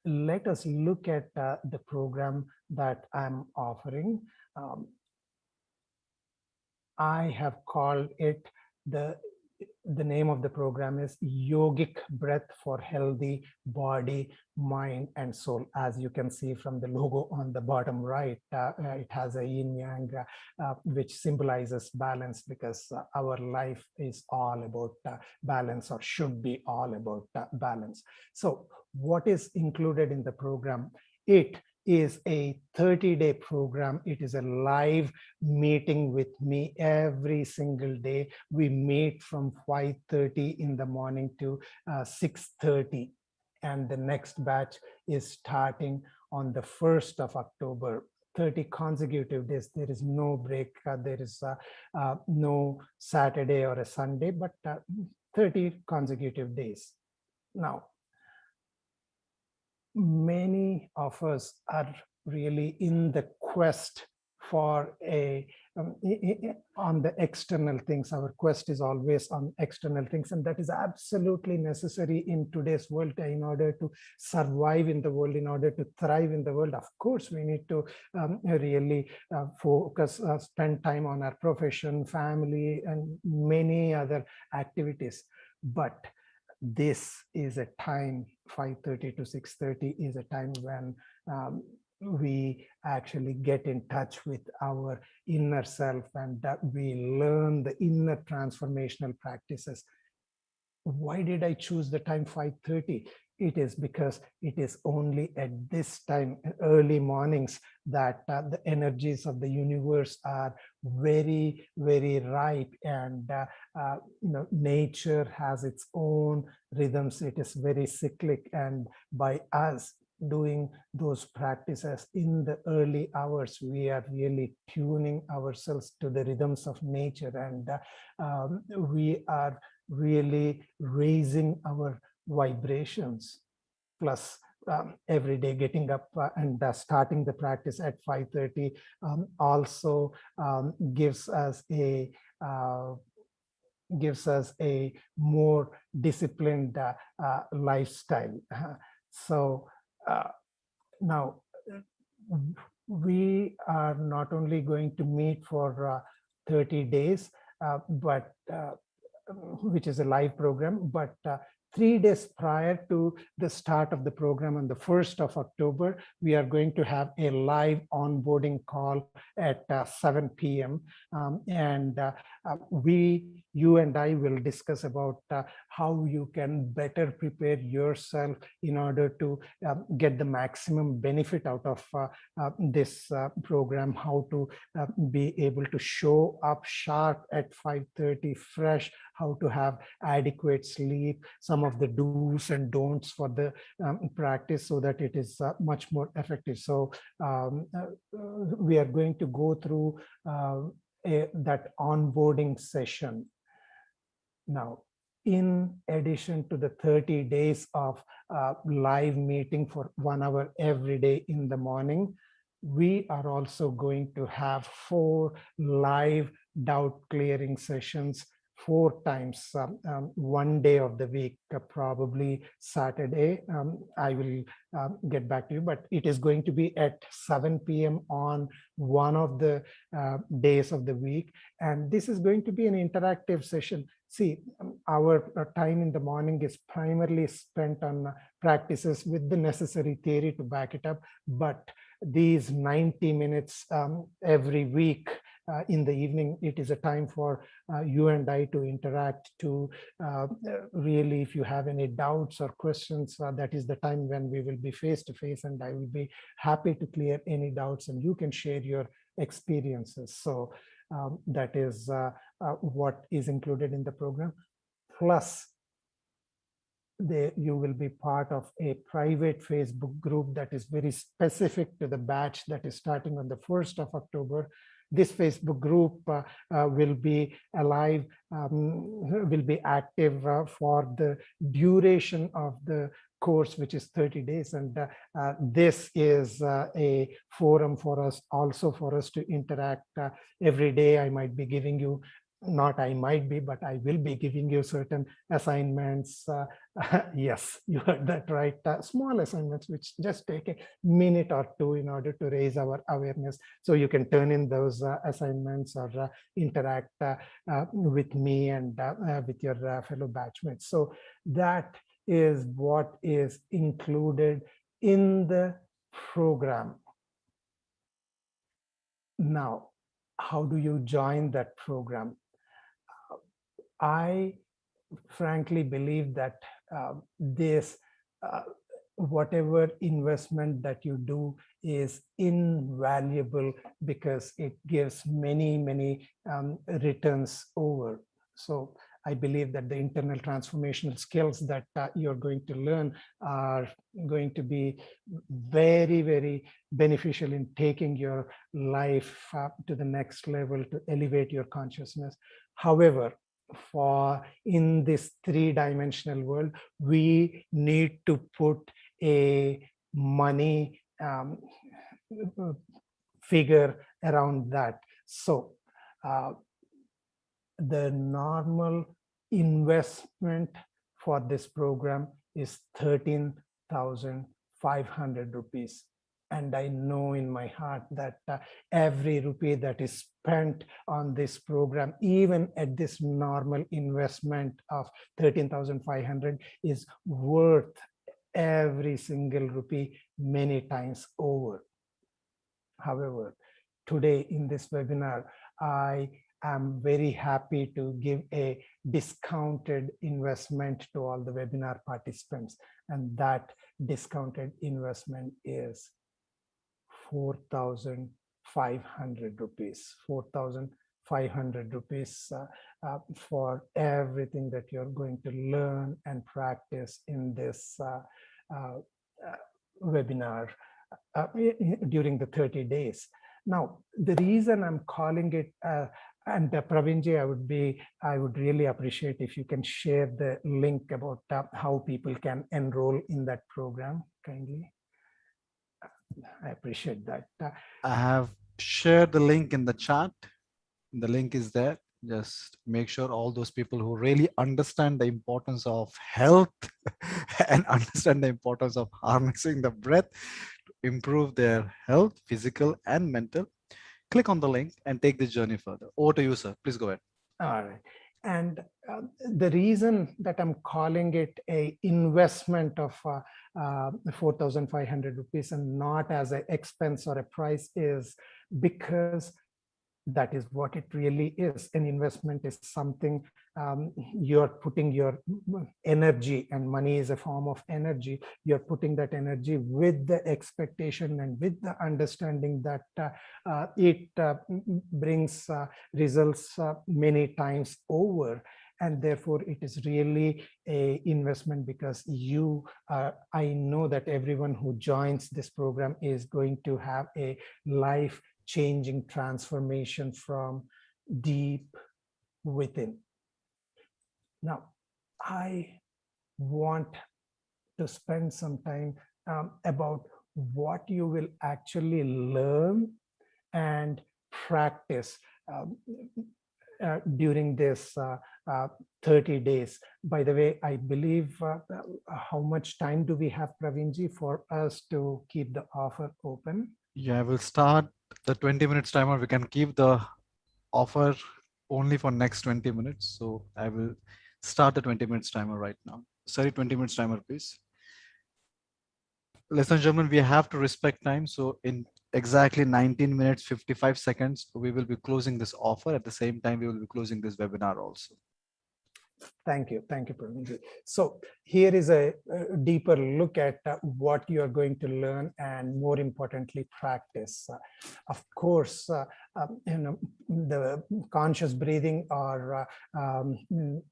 let us look at the program that I'm offering. I have called it, the name of the program is Yogic Breath for Healthy Body, Mind, and Soul. As you can see from the logo on the bottom right, it has a yin yang, which symbolizes balance, because our life is all about balance, or should be all about balance. So what is included in the program? It is a 30-day program. It is a live meeting with me every single day. We meet from 5:30 in the morning to 6:30. And the next batch is starting on the 1st of October. 30 consecutive days. There is no break. There is no Saturday or a Sunday, but 30 consecutive days. Now, many of us are really in the quest for on the external things. Our quest is always on external things, and that is absolutely necessary in today's world. In order to survive in the world, in order to thrive in the world, of course, we need to really focus, spend time on our profession, family, and many other activities. But this is a time, 5:30 to 6:30 is a time when we actually get in touch with our inner self, and that we learn the inner transformational practices. Why did I choose the time 5:30? it is because it is only at this time, early mornings, that the energies of the universe are very, very ripe, and nature has its own rhythms. It is very cyclic, and by us doing those practices in the early hours, we are really tuning ourselves to the rhythms of nature, and we are really raising our vibrations. Plus, every day getting up and starting the practice at 5:30 also gives us a more disciplined lifestyle. So now we are not only going to meet for 30 days, but which is a live program, but 3 days prior to the start of the program on the 1st of October, we are going to have a live onboarding call at 7 p.m. And you and I will discuss about how you can better prepare yourself in order to get the maximum benefit out of this program, how to be able to show up sharp at 5:30 fresh, how to have adequate sleep, some of the do's and don'ts for the practice so that it is much more effective. So we are going to go through that onboarding session. Now, in addition to the 30 days of live meeting for 1 hour every day in the morning, we are also going to have 4 live doubt clearing sessions 4 times, one day of the week, probably Saturday. I will get back to you, but it is going to be at 7 p.m. on one of the days of the week. And this is going to be an interactive session. See, our time in the morning is primarily spent on practices with the necessary theory to back it up, but these 90 minutes every week in the evening, it is a time for you and I to interact, to really, if you have any doubts or questions, that is the time when we will be face to face, and I will be happy to clear any doubts, and you can share your experiences. So that is what is included in the program. Plus, you will be part of a private Facebook group that is very specific to the batch that is starting on the 1st of October. This Facebook group will be alive, will be active for the duration of the course, which is 30 days. And this is a forum for us, also for us to interact every day. I might be giving you, not I might be, but I will be giving you certain assignments. Yes, you heard that right. Small assignments, which just take a minute or two in order to raise our awareness. So you can turn in those assignments or interact with me and with your fellow batchmates. So that is what is included in the program. Now, how do you join that program? I frankly believe that this, whatever investment that you do is invaluable because it gives many, many returns over. So I believe that the internal transformational skills that you're going to learn are going to be very, very beneficial in taking your life to the next level, to elevate your consciousness. However, for in this 3-dimensional world, we need to put a money figure around that. So the normal investment for this program is 13,500 rupees. And I know in my heart that every rupee that is spent on this program, even at this normal investment of 13,500, is worth every single rupee many times over. However, today in this webinar, I I'm very happy to give a discounted investment to all the webinar participants. And that discounted investment is 4,500 rupees, 4,500 rupees for everything that you're going to learn and practice in this uh, webinar during the 30 days. Now, the reason I'm calling it, and Pravinji, I would really appreciate if you can share the link about how people can enroll in that program, kindly. I appreciate that. I have shared the link in the chat. The link is there. Just make sure all those people who really understand the importance of health and understand the importance of harnessing the breath to improve their health, physical and mental, click on the link and take this journey further. Over to you, sir. Please go ahead. All right. And the reason that I'm calling it a investment of 4,500 rupees and not as an expense or a price is because that is what it really is. An investment is something you're putting your energy, and money is a form of energy. You're putting that energy with the expectation and with the understanding that it brings results many times over. And therefore, it is really a investment because you, I know that everyone who joins this program is going to have a life changing transformation from deep within. Now, I want to spend some time about what you will actually learn and practice during this 30 days. By the way, I believe how much time do we have, Pravinji, for us to keep the offer open? Yeah, we'll start the 20 minutes timer. We can keep the offer only for next 20 minutes. So I will start the 20 minutes timer right now. Sorry, 20 minutes timer, please. Ladies and gentlemen, we have to respect time. So in exactly 19 minutes, 55 seconds, we will be closing this offer. At the same time, we will be closing this webinar also. Thank you, Pravinji. So here is a deeper look at what you are going to learn and, more importantly, practice. Of course, the conscious breathing or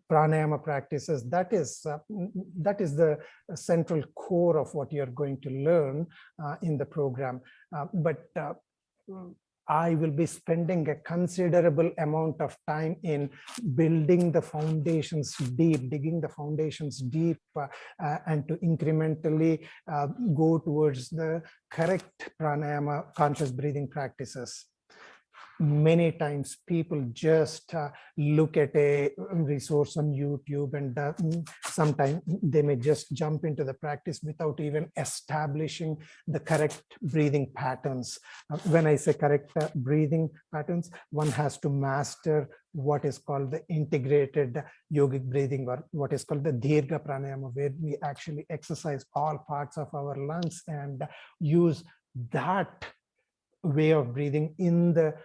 pranayama practices, that is the central core of what you're going to learn in the program. But I will be spending a considerable amount of time in building the foundations deep, digging the foundations deep, and to incrementally go towards the correct pranayama conscious breathing practices. Many times people just look at a resource on YouTube and sometimes they may just jump into the practice without even establishing the correct breathing patterns. When I say correct breathing patterns, one has to master what is called the integrated yogic breathing, or what is called the Dirgha Pranayama, where we actually exercise all parts of our lungs and use that way of breathing in the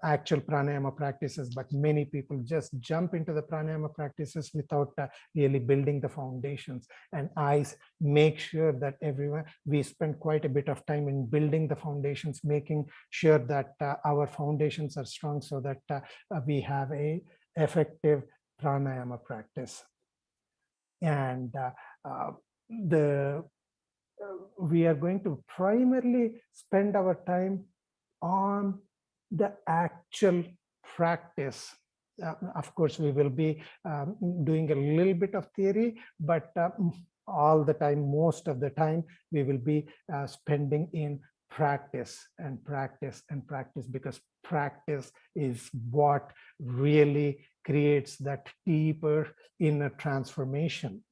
actual pranayama practices. But many people just jump into the pranayama practices without really building the foundations. And I make sure that we spend quite a bit of time in building the foundations, making sure that our foundations are strong so that we have a effective pranayama practice. And we are going to primarily spend our time on the actual practice. Of course, we will be doing a little bit of theory, but all the time, most of the time, we will be spending in practice and practice and practice, because practice is what really creates that deeper inner transformation.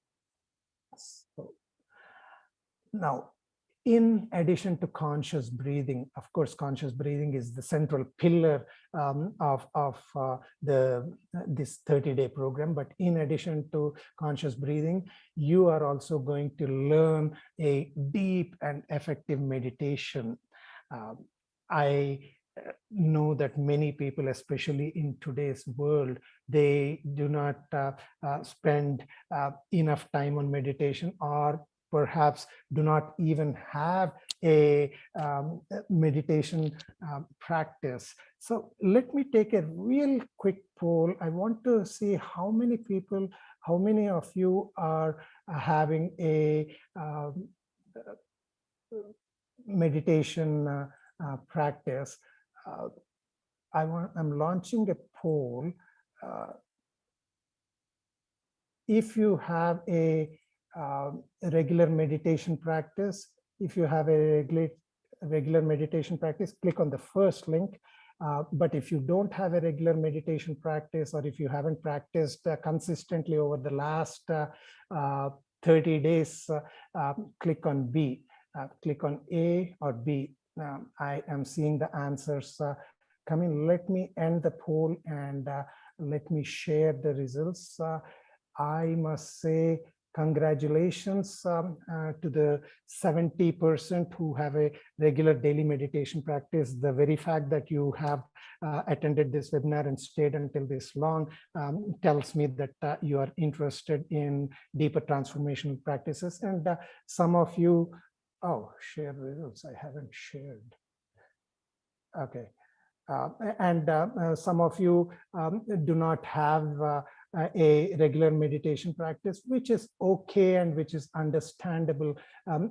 So, now, in addition to conscious breathing, of course, conscious breathing is the central pillar of this 30-day program. But in addition to conscious breathing, you are also going to learn a deep and effective meditation. I know that many people, especially in today's world, they do not spend enough time on meditation, or perhaps do not even have a meditation practice. So let me take a real quick poll. I want to see how many people, how many of you are having a meditation practice. I'm launching a poll. Uh, if you have a regular meditation practice, if you have a regular meditation practice, click on the first link. But if you don't have a regular meditation practice, or if you haven't practiced consistently over the last 30 days, click on B. Click on A or B. I am seeing the answers coming. Let me end the poll and let me share the results. I must say congratulations to the 70% who have a regular daily meditation practice. The very fact that you have attended this webinar and stayed until this long tells me that you are interested in deeper transformational practices. And some of you, oh, share results, I haven't shared. Okay. And some of you do not have a regular meditation practice, which is okay and which is understandable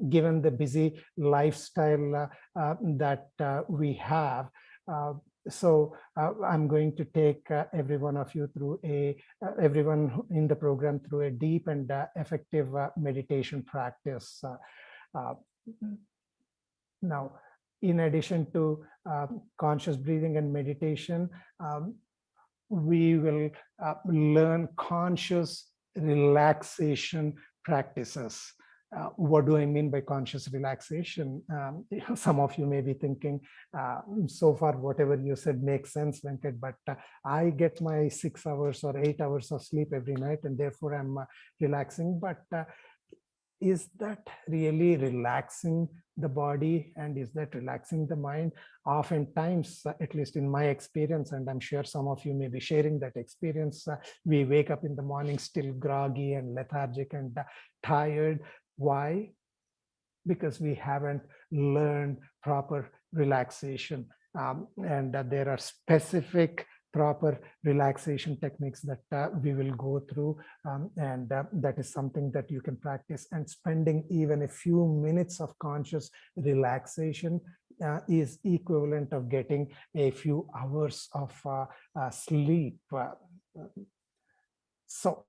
given the busy lifestyle that we have. So I'm going to take every one of you through everyone in the program through a deep and effective meditation practice. Now, in addition to conscious breathing and meditation, we will learn conscious relaxation practices. What do I mean by conscious relaxation? Some of you may be thinking, so far, whatever you said makes sense, Venkat, but I get my 6 hours or 8 hours of sleep every night, and therefore I'm relaxing. But is that really relaxing the body, and is that relaxing the mind? Oftentimes, at least in my experience, and I'm sure some of you may be sharing that experience, we wake up in the morning still groggy and lethargic and tired. Why? Because we haven't learned proper relaxation. And there are specific proper relaxation techniques that we will go through, and that is something that you can practice. And spending even a few minutes of conscious relaxation is equivalent of getting a few hours of sleep. So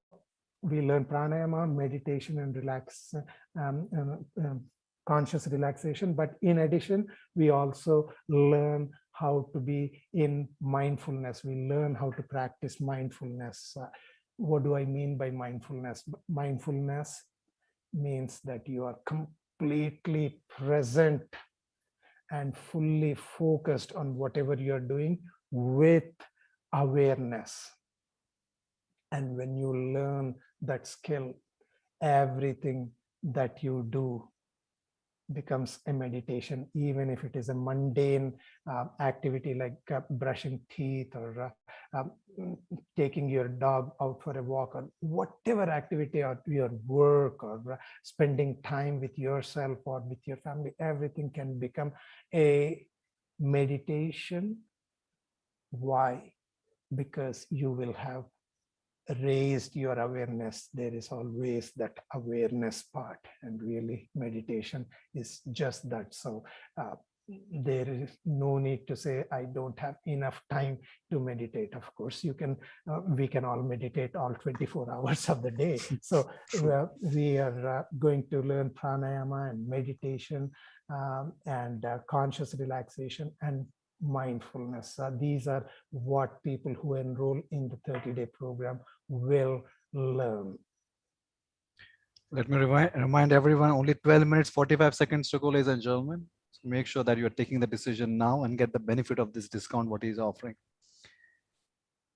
we learn pranayama, meditation, and conscious relaxation. But in addition, we also learn how to be in mindfulness. We learn how to practice mindfulness. What do I mean by mindfulness? Mindfulness means that you are completely present and fully focused on whatever you're doing with awareness. And when you learn that skill, everything that you do becomes a meditation, even if it is a mundane activity like brushing teeth or taking your dog out for a walk, or whatever activity, or your work, or spending time with yourself or with your family. Everything can become a meditation. Why? Because you will have raised your awareness. There is always that awareness part, and really meditation is just that. So there is no need to say, I don't have enough time to meditate. Of course, you can, we can all meditate all 24 hours of the day. So we are going to learn pranayama and meditation and conscious relaxation and mindfulness. These are what people who enroll in the 30-day program will learn. Let me remind everyone, only 12 minutes, 45 seconds to go, ladies and gentlemen. So make sure that you are taking the decision now and get the benefit of this discount, what he's offering.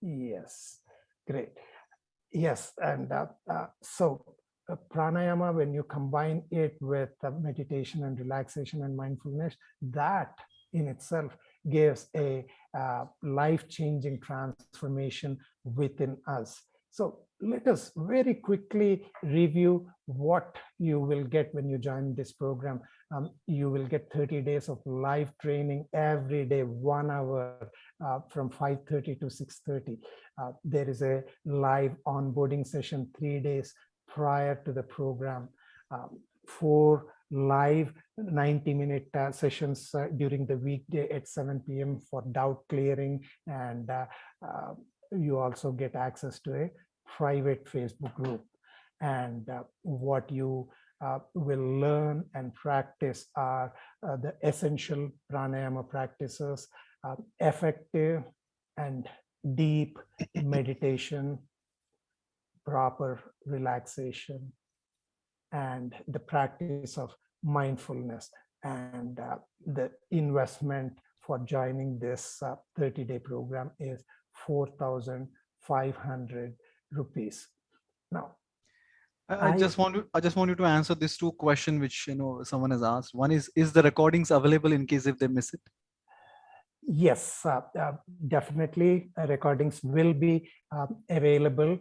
Yes, great. Yes, and so pranayama, when you combine it with meditation and relaxation and mindfulness, that in itself gives a life-changing transformation within us. So let us very quickly review what you will get when you join this program. You will get 30 days of live training every day, 1 hour from 5:30 to 6:30. There is a live onboarding session 3 days prior to the program. 4 live 90-minute sessions during the weekday at 7 p.m. for doubt clearing, and you also get access to a private Facebook group. And what you will learn and practice are the essential pranayama practices, effective and deep meditation, proper relaxation, and the practice of mindfulness. And the investment for joining this 30-day program is 4,500 rupees. Now, I just want you to answer these two questions which someone has asked. One is the recordings available in case if they miss it? Yes, definitely recordings will be available.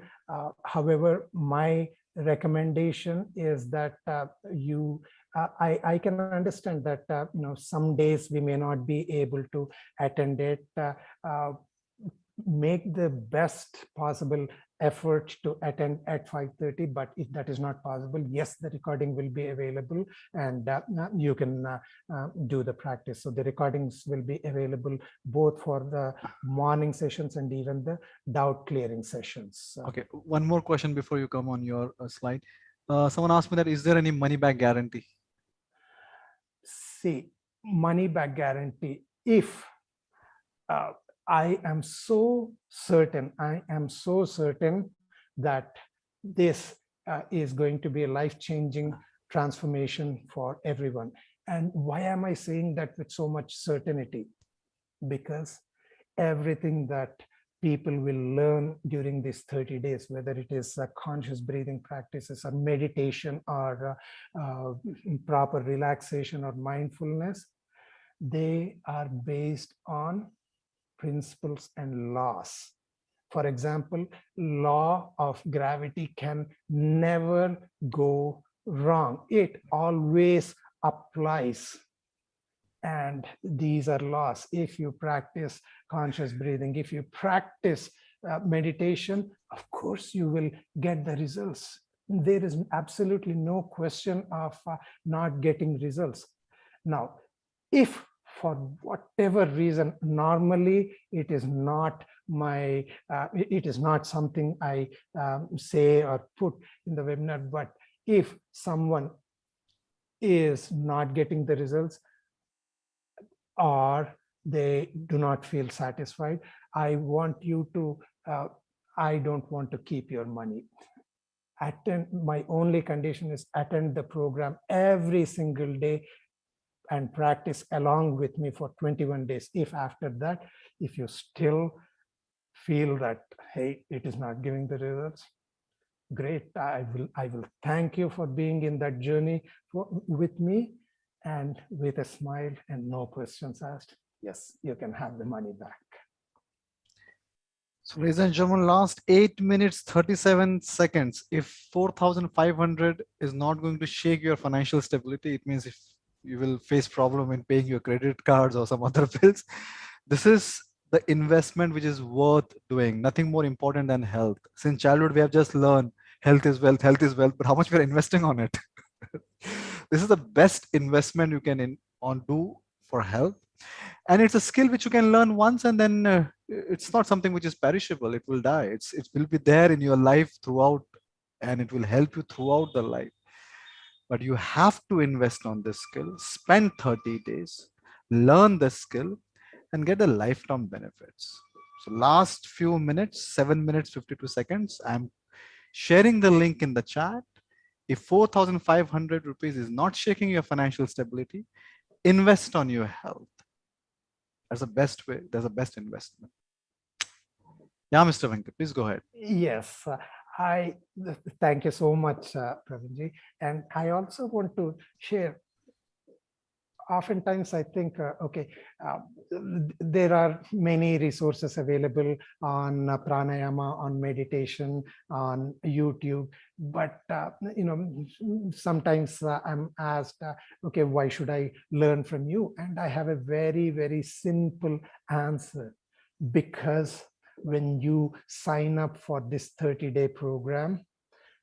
However, my recommendation is that I can understand that some days we may not be able to attend it. Make the best possible effort to attend at 5:30, but if that is not possible, yes, the recording will be available, and you can do the practice. So the recordings will be available both for the morning sessions and even the doubt clearing sessions. Okay, one more question before you come on your slide. Someone asked me that, is there any money back guarantee? See, money back guarantee, if I am so certain that this is going to be a life-changing transformation for everyone. And why am I saying that with so much certainty? Because everything that people will learn during these 30 days, whether it is conscious breathing practices or meditation or proper relaxation or mindfulness, they are based on principles and laws. For example, law of gravity can never go wrong. It always applies. And these are laws. If you practice conscious breathing, if you practice meditation, of course you will get the results. There is absolutely no question of not getting results. Now, if for whatever reason, normally it is not it is not something I say or put in the webinar, but if someone is not getting the results or they do not feel satisfied, I want you to, I don't want to keep your money. My only condition is attend the program every single day and practice along with me for 21 days. If after that, if you still feel that, hey, it is not giving the results, great. I will thank you for being in that journey with me, and with a smile and no questions asked, yes, you can have the money back. So ladies and gentlemen, last 8 minutes, 37 seconds. If 4,500 is not going to shake your financial stability, it means if you will face problem in paying your credit cards or some other bills. This is the investment which is worth doing. Nothing more important than health. Since childhood, we have just learned health is wealth, but how much we're investing on it? This is the best investment you can do for health. And it's a skill which you can learn once, and then it's not something which is perishable. It will die. It will be there in your life throughout, and it will help you throughout the life. But you have to invest on this skill, spend 30 days, learn the skill, and get the lifetime benefits. So last few minutes, 7 minutes, 52 seconds, I'm sharing the link in the chat. If 4,500 rupees is not shaking your financial stability, invest on your health. That's the best way. That's the best investment. Yeah, Mr. Venkat, please go ahead. Yes, I thank you so much, Pravinji. And I also want to share, oftentimes I think, there are many resources available on pranayama, on meditation, on YouTube. But, sometimes I'm asked, okay, why should I learn from you? And I have a very, very simple answer. Because when you sign up for this 30-day program,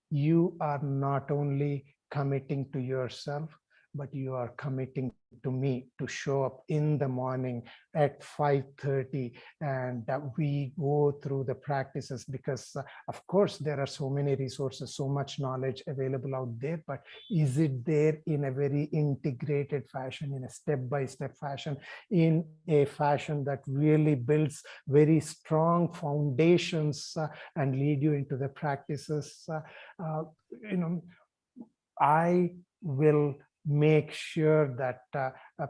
you are not only committing to yourself, but you are committing to me to show up in the morning at 5:30, and we go through the practices. Because of course there are so many resources, so much knowledge available out there, but is it there in a very integrated fashion, in a step-by-step fashion, in a fashion that really builds very strong foundations and lead you into the practices? uh, you know, I will make sure that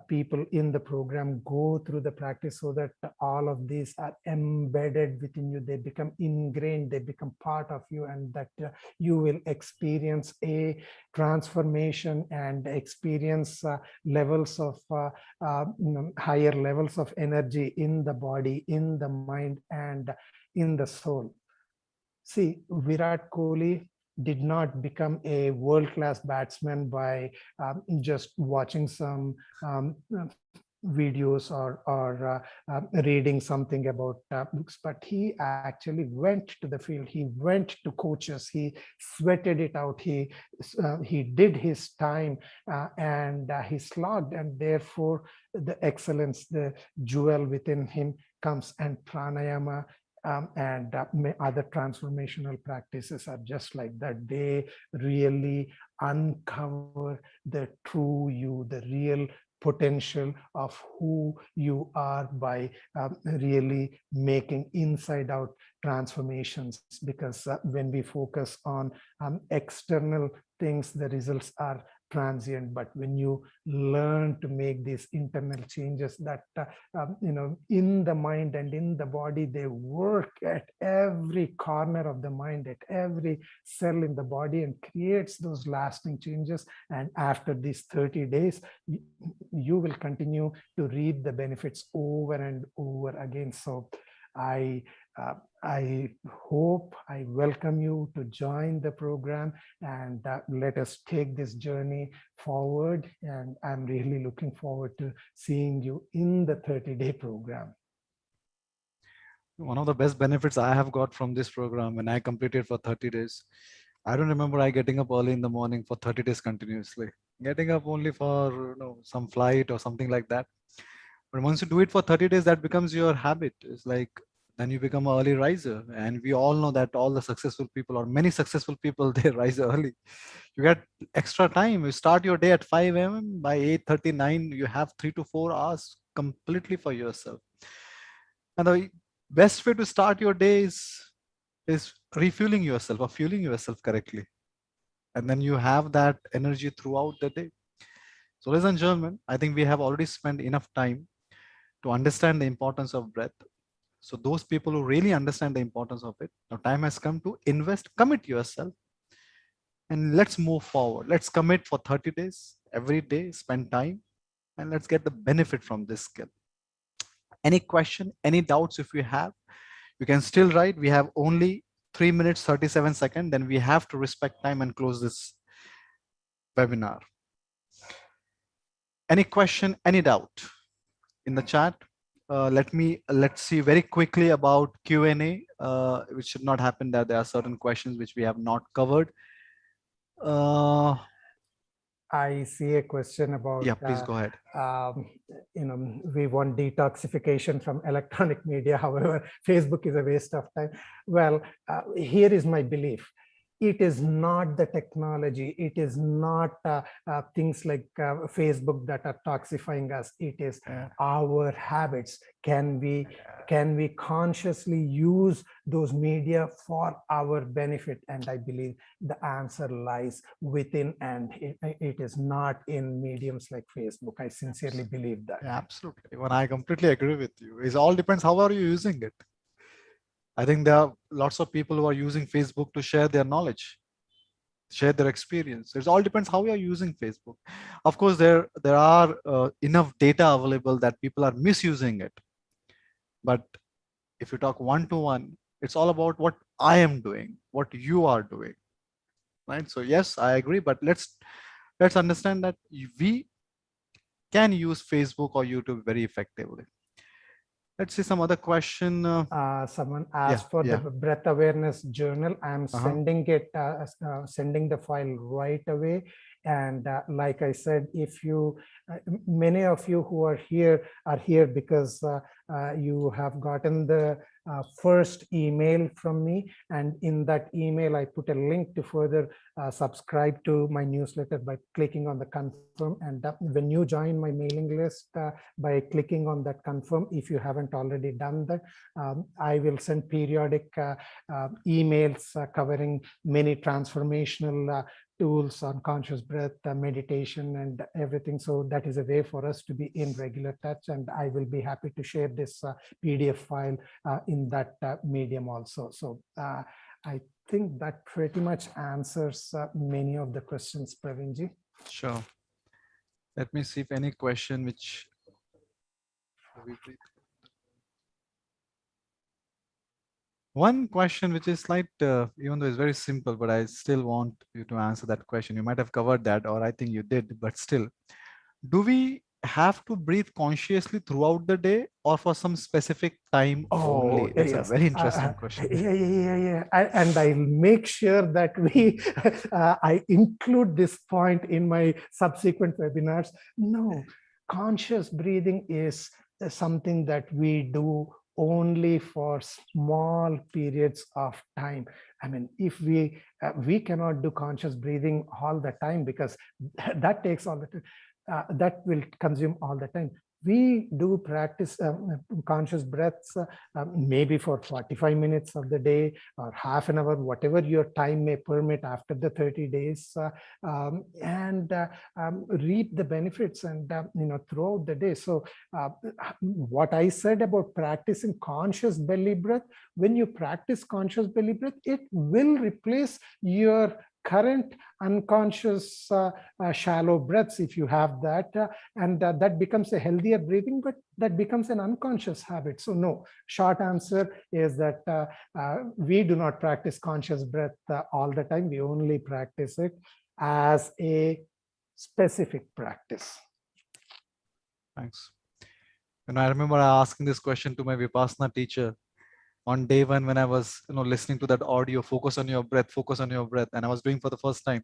people in the program go through the practice, so that all of these are embedded within you. They become ingrained, they become part of you, and that you will experience a transformation and experience levels of higher levels of energy in the body, in the mind, and in the soul. See, Virat Kohli did not become a world-class batsman by just watching some videos or reading something about books, but he actually went to the field. He went to coaches. He sweated it out. He did his time, and he slogged, and therefore the excellence, the jewel within him comes. And pranayama and other transformational practices are just like that. They really uncover the true you, the real potential of who you are, by really making inside out transformations. Because when we focus on external things, the results are transient. But when you learn to make these internal changes, that in the mind and in the body, they work at every corner of the mind, at every cell in the body, and creates those lasting changes. And after these 30 days, you will continue to reap the benefits over and over again. So I hope, I welcome you to join the program, and let us take this journey forward. And I'm really looking forward to seeing you in the 30-day program. One of the best benefits I have got from this program, when I completed for 30 days, I don't remember I getting up early in the morning for 30 days continuously. Getting up only for some flight or something like that. But once you do it for 30 days, that becomes your habit. It's like then you become an early riser. And we all know that all the successful people, or many successful people, they rise early. You get extra time. You start your day at 5 a.m. By 8:39, you have 3 to 4 hours completely for yourself. And the best way to start your day is refueling yourself or fueling yourself correctly. And then you have that energy throughout the day. So, ladies and gentlemen, I think we have already spent enough time to understand the importance of breath. So, those people who really understand the importance of it, now time has come to invest, commit yourself, and let's move forward. Let's commit for 30 days, every day, spend time, and let's get the benefit from this skill. Any question, any doubts if you have, you can still write. We have only 3 minutes, 37 seconds. Then we have to respect time and close this webinar. Any question, any doubt in the chat? Let's see very quickly about Q&A, which should not happen, that there are certain questions which we have not covered. I see a question about, yeah, please go ahead. We want detoxification from electronic media. However, Facebook is a waste of time. Well, here is my belief. It is not the technology. It is not things like Facebook that are toxifying us. It is our habits. Can we consciously use those media for our benefit? And I believe the answer lies within, and it is not in mediums like Facebook. I sincerely believe that. Yeah, absolutely. Well, I completely agree with you. It all depends how are you using it. I think there are lots of people who are using Facebook to share their knowledge. share their experience. It all depends how you're using Facebook. Of course, there are enough data available that people are misusing it. But if you talk one to one, it's all about what I am doing, what you are doing, right? So yes, I agree, but let's understand that we can use Facebook or YouTube very effectively. Let's see some other question. Someone Yeah, asked for the yeah. breath awareness journal. I'm Uh-huh. sending the file right away. And like I said, if you, many of you who are here because you have gotten the first email from me. And in that email, I put a link to further subscribe to my newsletter by clicking on the confirm. And when you join my mailing list by clicking on that confirm, if you haven't already done that, I will send periodic emails covering many transformational tools on conscious breath, meditation, and everything. So that is a way for us to be in regular touch. And I will be happy to share this PDF file in that medium also. So I think that pretty much answers many of the questions, Pravinji. Sure. Let me see if any question which one question which is slight, even though it's very simple, but I still want you to answer that question. You might have covered that, or I think you did, but still, do we have to breathe consciously throughout the day or for some specific time Oh, only? That's a yes. very interesting question. Yeah. And I'll make sure that I include this point in my subsequent webinars. No, conscious breathing is something that we do only for small periods of time. I mean, if we cannot do conscious breathing all the time, because that takes all the time. That will consume all the time. We do practice conscious breaths maybe for 45 minutes of the day or half an hour, whatever your time may permit after the 30 days, and reap the benefits and throughout the day. So what I said about practicing conscious belly breath, when you practice conscious belly breath, it will replace your current unconscious shallow breaths if you have that, and that becomes a healthier breathing, but that becomes an unconscious habit. So no, short answer is that we do not practice conscious breath all the time. We only practice it as a specific practice. Thanks. And I remember asking this question to my Vipassana teacher on day one when I was listening to that audio, focus on your breath, focus on your breath, and I was doing for the first time.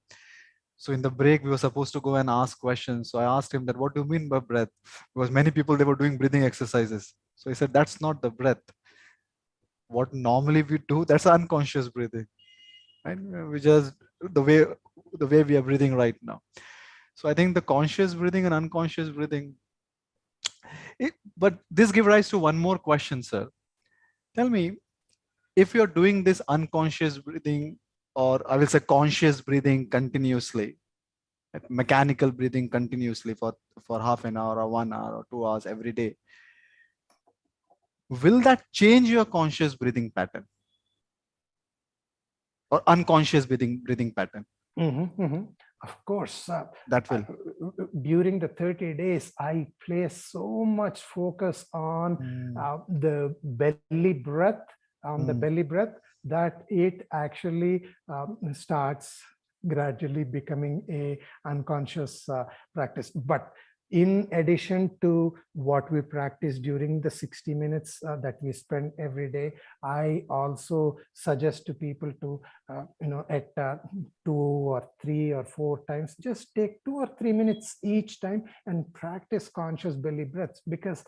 So in the break, we were supposed to go and ask questions. So I asked him that, what do you mean by breath? Because many people, they were doing breathing exercises. So he said, that's not the breath. What normally we do, that's unconscious breathing. Right? We just, the way we are breathing right now. So I think the conscious breathing and unconscious breathing, but this gives rise to one more question, sir. Tell me, if you're doing this unconscious breathing, or I will say conscious breathing continuously, mechanical breathing continuously for half an hour or 1 hour or 2 hours every day, will that change your conscious breathing pattern or unconscious breathing pattern? Of course. That will. During the 30 days, I place so much focus on the belly breath, that it actually starts gradually becoming a unconscious practice. But in addition to what we practice during the 60 minutes that we spend every day, I also suggest to people to, at 2 or 3 or 4 times, just take 2 or 3 minutes each time and practice conscious belly breaths, because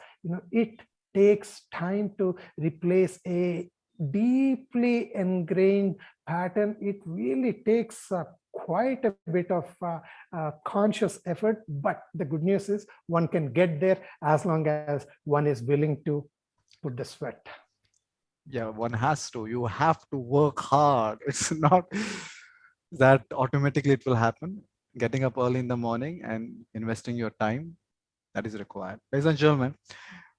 it takes time to replace a deeply ingrained pattern. It really takes quite a bit of conscious effort, but the good news is one can get there as long as one is willing to put the sweat. Yeah, one has to. You have to work hard. It's not that automatically it will happen. Getting up early in the morning and investing your time, that is required. Ladies and gentlemen,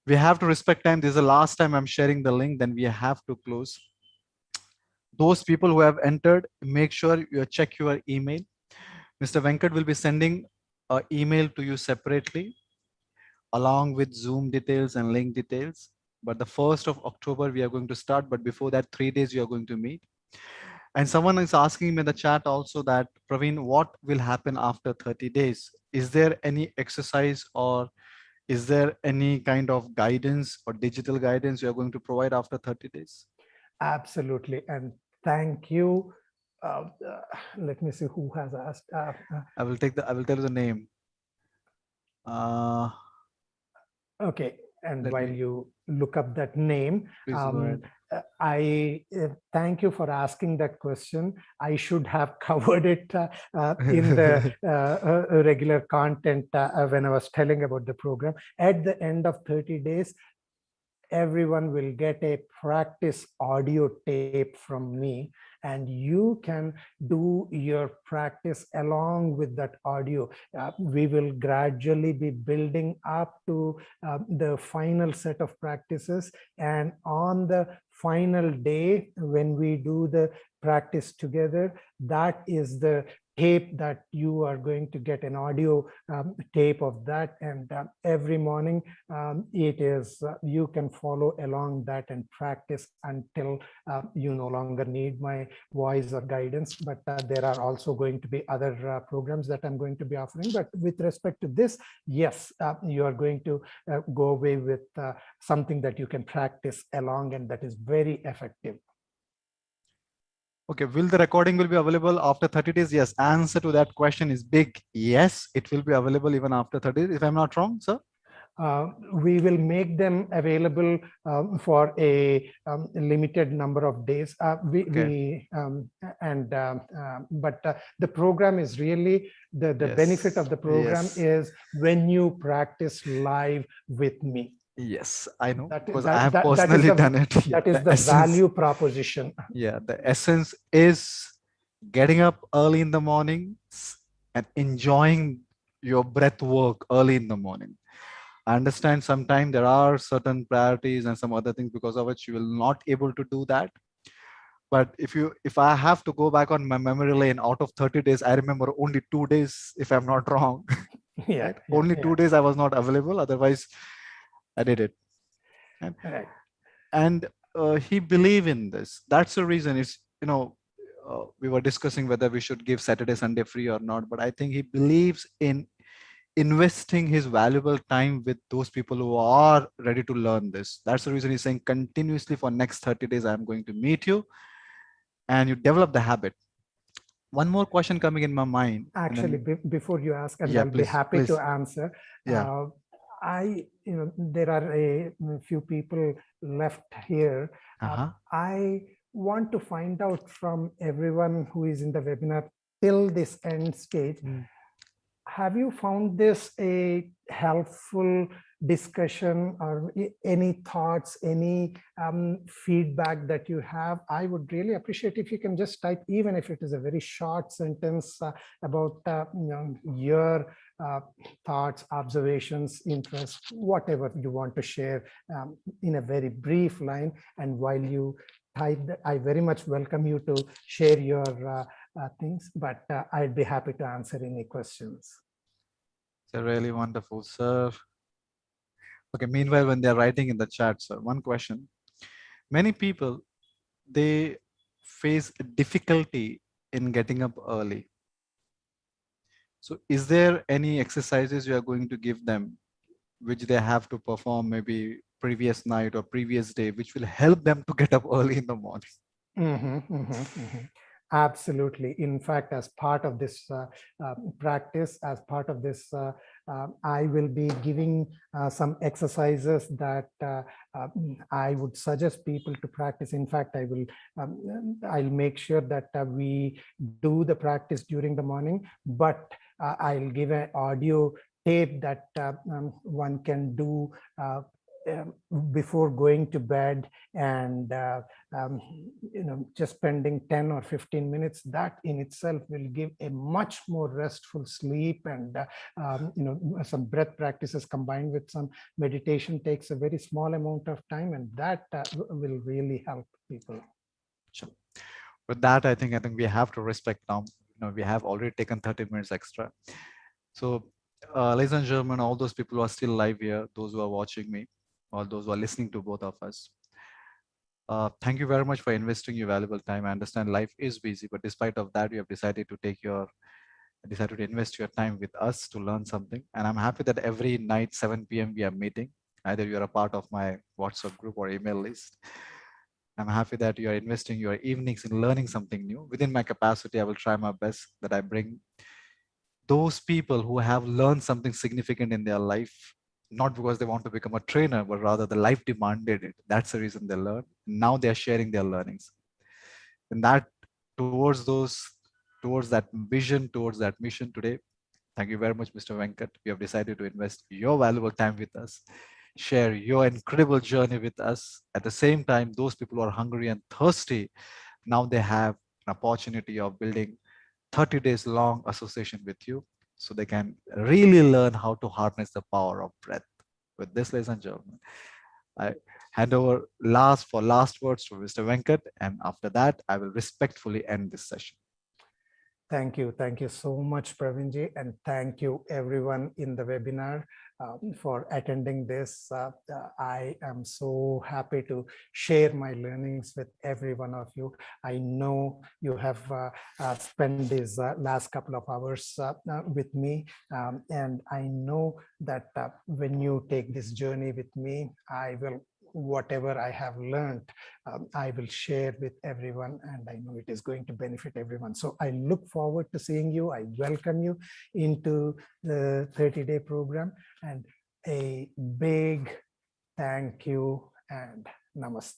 we have to respect time. This is the last time I'm sharing the link, then we have to close. those people who have entered, make sure you check your email. Mr. Venkat will be sending an email to you separately along with Zoom details and link details. But the 1st of October, we are going to start. But before that, 3 days, we are going to meet. And someone is asking me in the chat also that, Praveen, what will happen after 30 days? Is there any exercise or is there any kind of guidance or digital guidance you are going to provide after 30 days? Absolutely. And thank you. Let me see who has asked. I will tell you the name. Okay. And Let while me, you look up that name, please go ahead. I thank you for asking that question. I should have covered it in the regular content when I was telling about the program. At the end of 30 days, everyone will get a practice audio tape from me, and you can do your practice along with that audio. We will gradually be building up to the final set of practices, and on the final day when we do the practice together, that is the tape that you are going to get, an audio tape of that. And every morning it is you can follow along that and practice until you no longer need my voice or guidance. But there are also going to be other programs that I'm going to be offering. But with respect to this, yes, you are going to go away with something that you can practice along, and that is very effective. Okay, will the recording will be available after 30 days? Yes. Answer to that question is big yes. It will be available even after 30 days, if I'm not wrong, sir. We will make them available for a limited number of days. The program is really the Yes. benefit of the program Yes. is when you practice live with me. Yes, I know, That, because that, I have that, that is personally the, done it. that is the essence, value proposition. yeah, the essence is getting up early in the morning and enjoying your breath work early in the morning. I understand sometimes there are certain priorities and some other things because of which you will not able to do that. But if I have to go back on my memory lane, out of 30 days, I remember only 2 days, if I'm not wrong. Yeah, right? Only 2 days I was not available. Otherwise, I did it. And, right. and he believed in this. That's the reason. It's, we were discussing whether we should give Saturday, Sunday free or not. But I think he believes in investing his valuable time with those people who are ready to learn this. That's the reason he's saying continuously for next 30 days, I'm going to meet you and you develop the habit. One more question coming in my mind. Actually, before you ask, and yeah, I'll be happy to please. answer. Yeah. There are a few people left here. I want to find out from everyone who is in the webinar till this end stage. Have you found this a helpful discussion, or any thoughts, any feedback that you have? I would really appreciate if you can just type, even if it is a very short sentence about your thoughts, observations, interests, whatever you want to share in a very brief line. And while you type that, I very much welcome you to share your things, but I'd be happy to answer any questions. It's really wonderful, sir. Okay, meanwhile, when they're writing in the chat, sir, one question. Many people, they face difficulty in getting up early. So is there any exercises you are going to give them, which they have to perform maybe previous night or previous day, which will help them to get up early in the morning? Absolutely. In fact, as part of this practice, as part of this, I will be giving some exercises that I would suggest people to practice. In fact, I'll make sure that we do the practice during the morning, but I'll give an audio tape that one can do before going to bed, and just spending 10 or 15 minutes, that in itself will give a much more restful sleep. And some breath practices combined with some meditation takes a very small amount of time, and that will really help people. Sure. with that, I think we have to respect now. We have already taken 30 minutes extra. So, ladies and gentlemen, all those people who are still live here, those who are watching me, or those who are listening to both of us, thank you very much for investing your valuable time. I understand life is busy, but despite of that, you have decided to invest your time with us to learn something. And I'm happy that every night, 7 p.m., we are meeting. Either you're a part of my WhatsApp group or email list. I'm happy that you are investing your evenings in learning something new. Within my capacity, I will try my best that I bring those people who have learned something significant in their life, not because they want to become a trainer, but rather the life demanded it. That's the reason they learn. Now they are sharing their learnings. And that towards those, towards that vision, towards that mission today, thank you very much, Mr. Venkat. You have decided to invest your valuable time with us, share your incredible journey with us. At the same time, those people who are hungry and thirsty, now they have an opportunity of building 30 days long association with you so they can really learn how to harness the power of breath. With this, ladies and gentlemen, I hand over last words to Mr. Venkat, and after that, I will respectfully end this session. Thank you. Thank you so much, Pravinji. And thank you everyone in the webinar for attending this. I am so happy to share my learnings with every one of you. I know you have spent these last couple of hours with me. And I know that when you take this journey with me, whatever I have learned, I will share with everyone, and I know it is going to benefit everyone. So I look forward to seeing you. I welcome you into the 30-day program, and a big thank you and namaste.